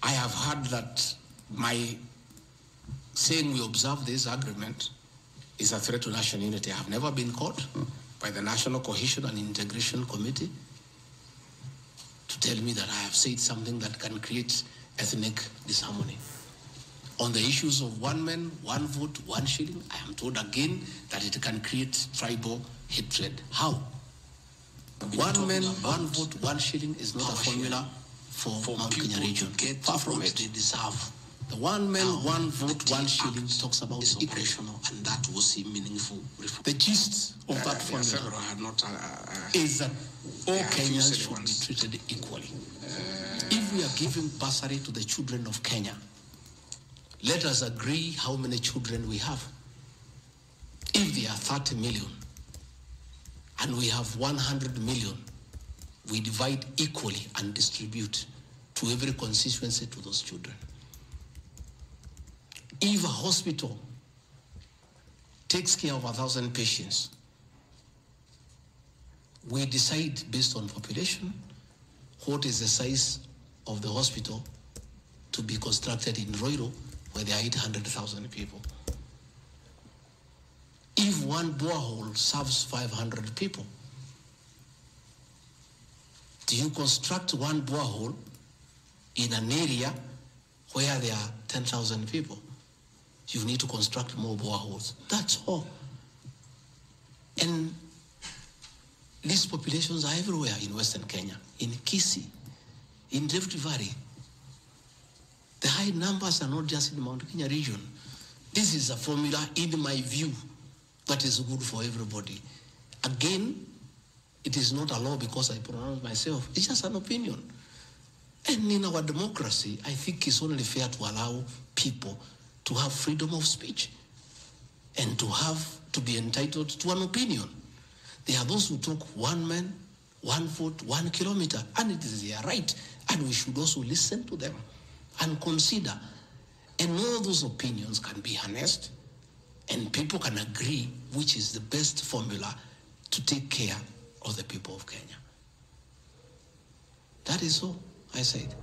I have heard that my saying we observe this agreement is a threat to national unity. I have never been caught by the National Cohesion and Integration Committee to tell me that I have said something that can create ethnic disharmony. On the issues of one man, one vote, one shilling, I am told again that it can create tribal hatred. How? One man, one vote, one shilling is not a formula for Mount Kenya region. Far from it. They deserve. The one man, one vote, one shilling talks about equation, and that was a meaningful reform. The gist of that formula is that all Kenyans should be treated equally. If we are giving bursary to the children of Kenya, let us agree how many children we have. If there are 30 million and we have 100 million, we divide equally and distribute to every constituency to those children. If a hospital takes care of 1,000 patients, we decide based on population what is the size of the hospital to be constructed in Roiro, where there are 800,000 people. If one borehole serves 500 people, do you construct one borehole in an area where there are 10,000 people? You need to construct more boreholes. That's all. And these populations are everywhere in Western Kenya, in Kisii, in Rift Valley. The high numbers are not just in the Mount Kenya region. This is a formula, in my view, that is good for everybody. Again, it is not a law because I pronounce myself. It's just an opinion. And in our democracy, I think it's only fair to allow people to have freedom of speech and to be entitled to an opinion. There are those who talk one man, one vote, 1 kilometer, and it is their right. And we should also listen to them and consider. And all those opinions can be harnessed and people can agree which is the best formula to take care of the people of Kenya. That is all I said.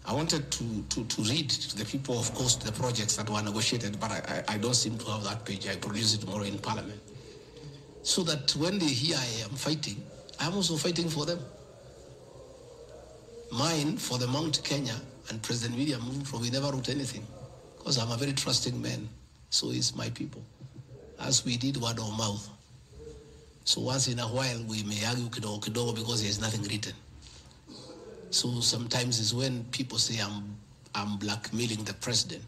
I wanted to read to the people, of course, the projects that were negotiated, but I don't seem to have that page. I produce it tomorrow in Parliament. So that when they hear I am fighting, I'm also fighting for them. Mine, for the Mount Kenya and President William Ruto, we never wrote anything because I'm a very trusting man. So is my people, as we did word of mouth. So once in a while, we may argue kidogo because there's nothing written. So sometimes it's when people say I'm blackmailing the president,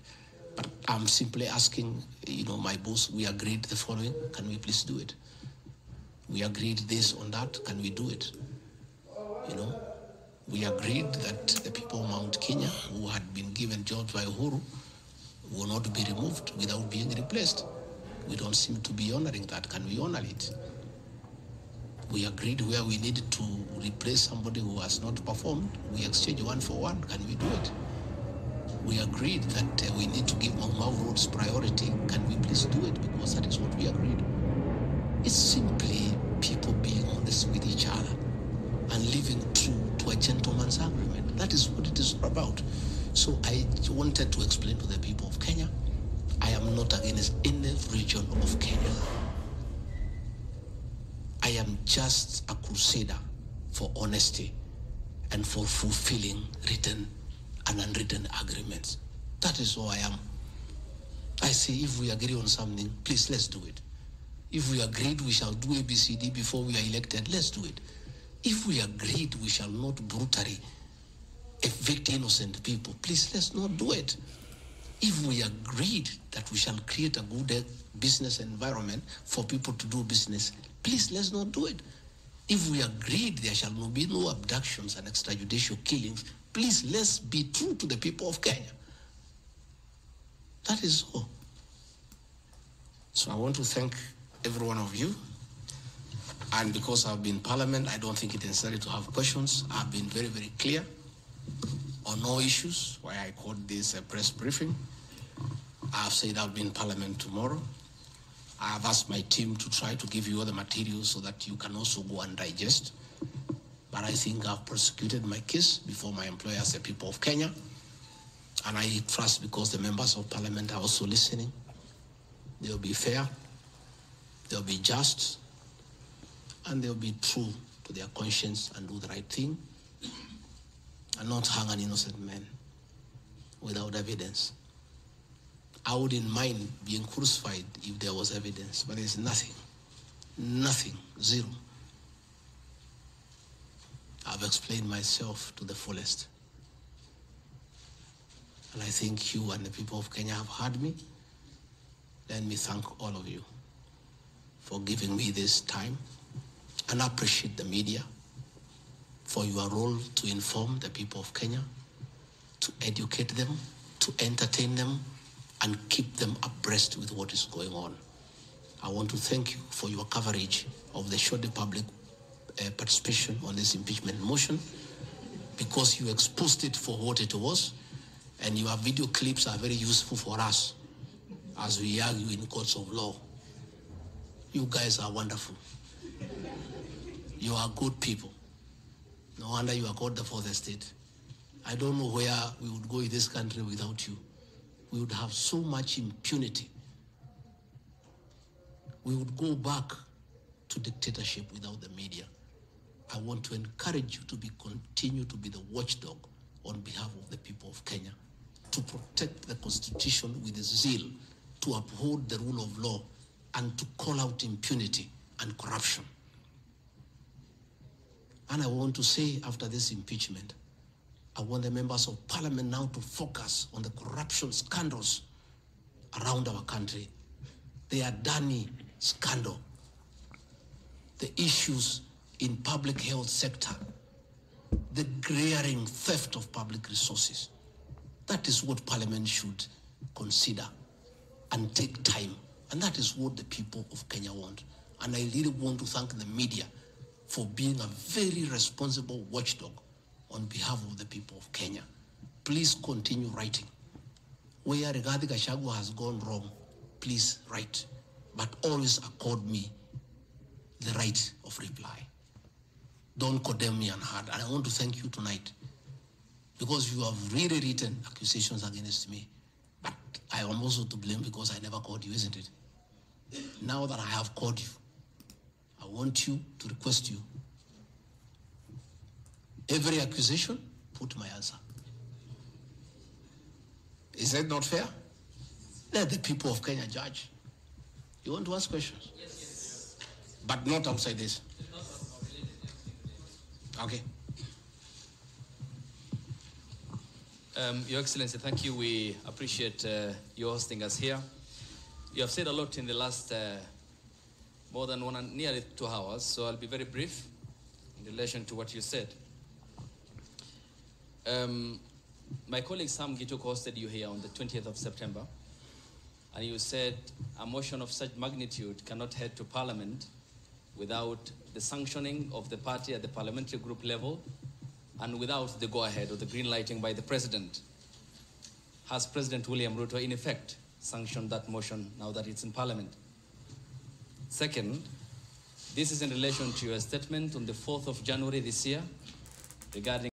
but I'm simply asking, my boss, we agreed the following, can we please do it? We agreed this on that, can we do it? You know, we agreed that the people of Mount Kenya who had been given jobs by Uhuru will not be removed without being replaced. We don't seem to be honoring that. Can we honor it? We agreed where we need to replace somebody who has not performed, we exchange 1 for 1. Can we do it? We agreed that we need to give Mau roads priority. Can we please do it? Because that is what we agreed. It's simply people being honest with each other and living true to a gentleman's agreement. That is what it is about. So I wanted to explain to the people of Kenya, I am not against any region of Kenya. I am just a crusader for honesty and for fulfilling written and unwritten agreements. That is all I am. I say if we agree on something, please let's do it. If we agreed we shall do ABCD before we are elected, let's do it. If we agreed we shall not brutally evict innocent people, please let's not do it. If we agreed that we shall create a good business environment for people to do business, please let's not do it. If we agreed there shall be no abductions and extrajudicial killings, please let's be true to the people of Kenya. That is all. So I want to thank every one of you. And because I've been in Parliament, I don't think it is necessary to have questions. I've been very, very clear on all issues, why I called this a press briefing. I've said I'll be in Parliament tomorrow. I've asked my team to try to give you all the materials so that you can also go and digest. But I think I've prosecuted my case before my employers, the people of Kenya. And I trust because the members of Parliament are also listening, they'll be fair, they'll be just, and they'll be true to their conscience and do the right thing, and not hang an innocent man without evidence. I wouldn't mind being crucified if there was evidence, but there's nothing, zero. I've explained myself to the fullest. And I think you and the people of Kenya have heard me. Let me thank all of you for giving me this time, and I appreciate the media for your role to inform the people of Kenya, to educate them, to entertain them, and keep them abreast with what is going on. I want to thank you for your coverage of the short public participation on this impeachment motion, because you exposed it for what it was, and your video clips are very useful for us as we argue in courts of law. You guys are wonderful. You are good people. No wonder you are called the fourth estate. I don't know where we would go in this country without you. We would have so much impunity. We would go back to dictatorship without the media. I want to encourage you to continue to be the watchdog on behalf of the people of Kenya, to protect the Constitution with zeal, to uphold the rule of law, and to call out impunity and corruption. And I want to say, after this impeachment, I want the members of Parliament now to focus on the corruption scandals around our country. The Adani scandal, the issues in public health sector, the glaring theft of public resources. That is what Parliament should consider and take time. And that is what the people of Kenya want. And I really want to thank the media for being a very responsible watchdog on behalf of the people of Kenya. Please continue writing. Where regarding Gachagua has gone wrong, please write. But always accord me the right of reply. Don't condemn me unheard. And I want to thank you tonight, because you have really written accusations against me. But I am also to blame because I never called you, isn't it? Now that I have called you, I want you to request you. Every accusation, put my answer. Is that not fair? Let the people of Kenya judge. You want to ask questions? Yes. But not outside this. Okay. Your Excellency, thank you. We appreciate you hosting us here. You have said a lot in the last more than nearly 2 hours, so I'll be very brief in relation to what you said. My colleague Sam Gituk hosted you here on the 20th of September, and you said a motion of such magnitude cannot head to Parliament without the sanctioning of the party at the parliamentary group level and without the go-ahead or the green lighting by the President. Has President William Ruto in effect sanctioned that motion now that it's in Parliament? Second, this is in relation to your statement on the 4th of January this year regarding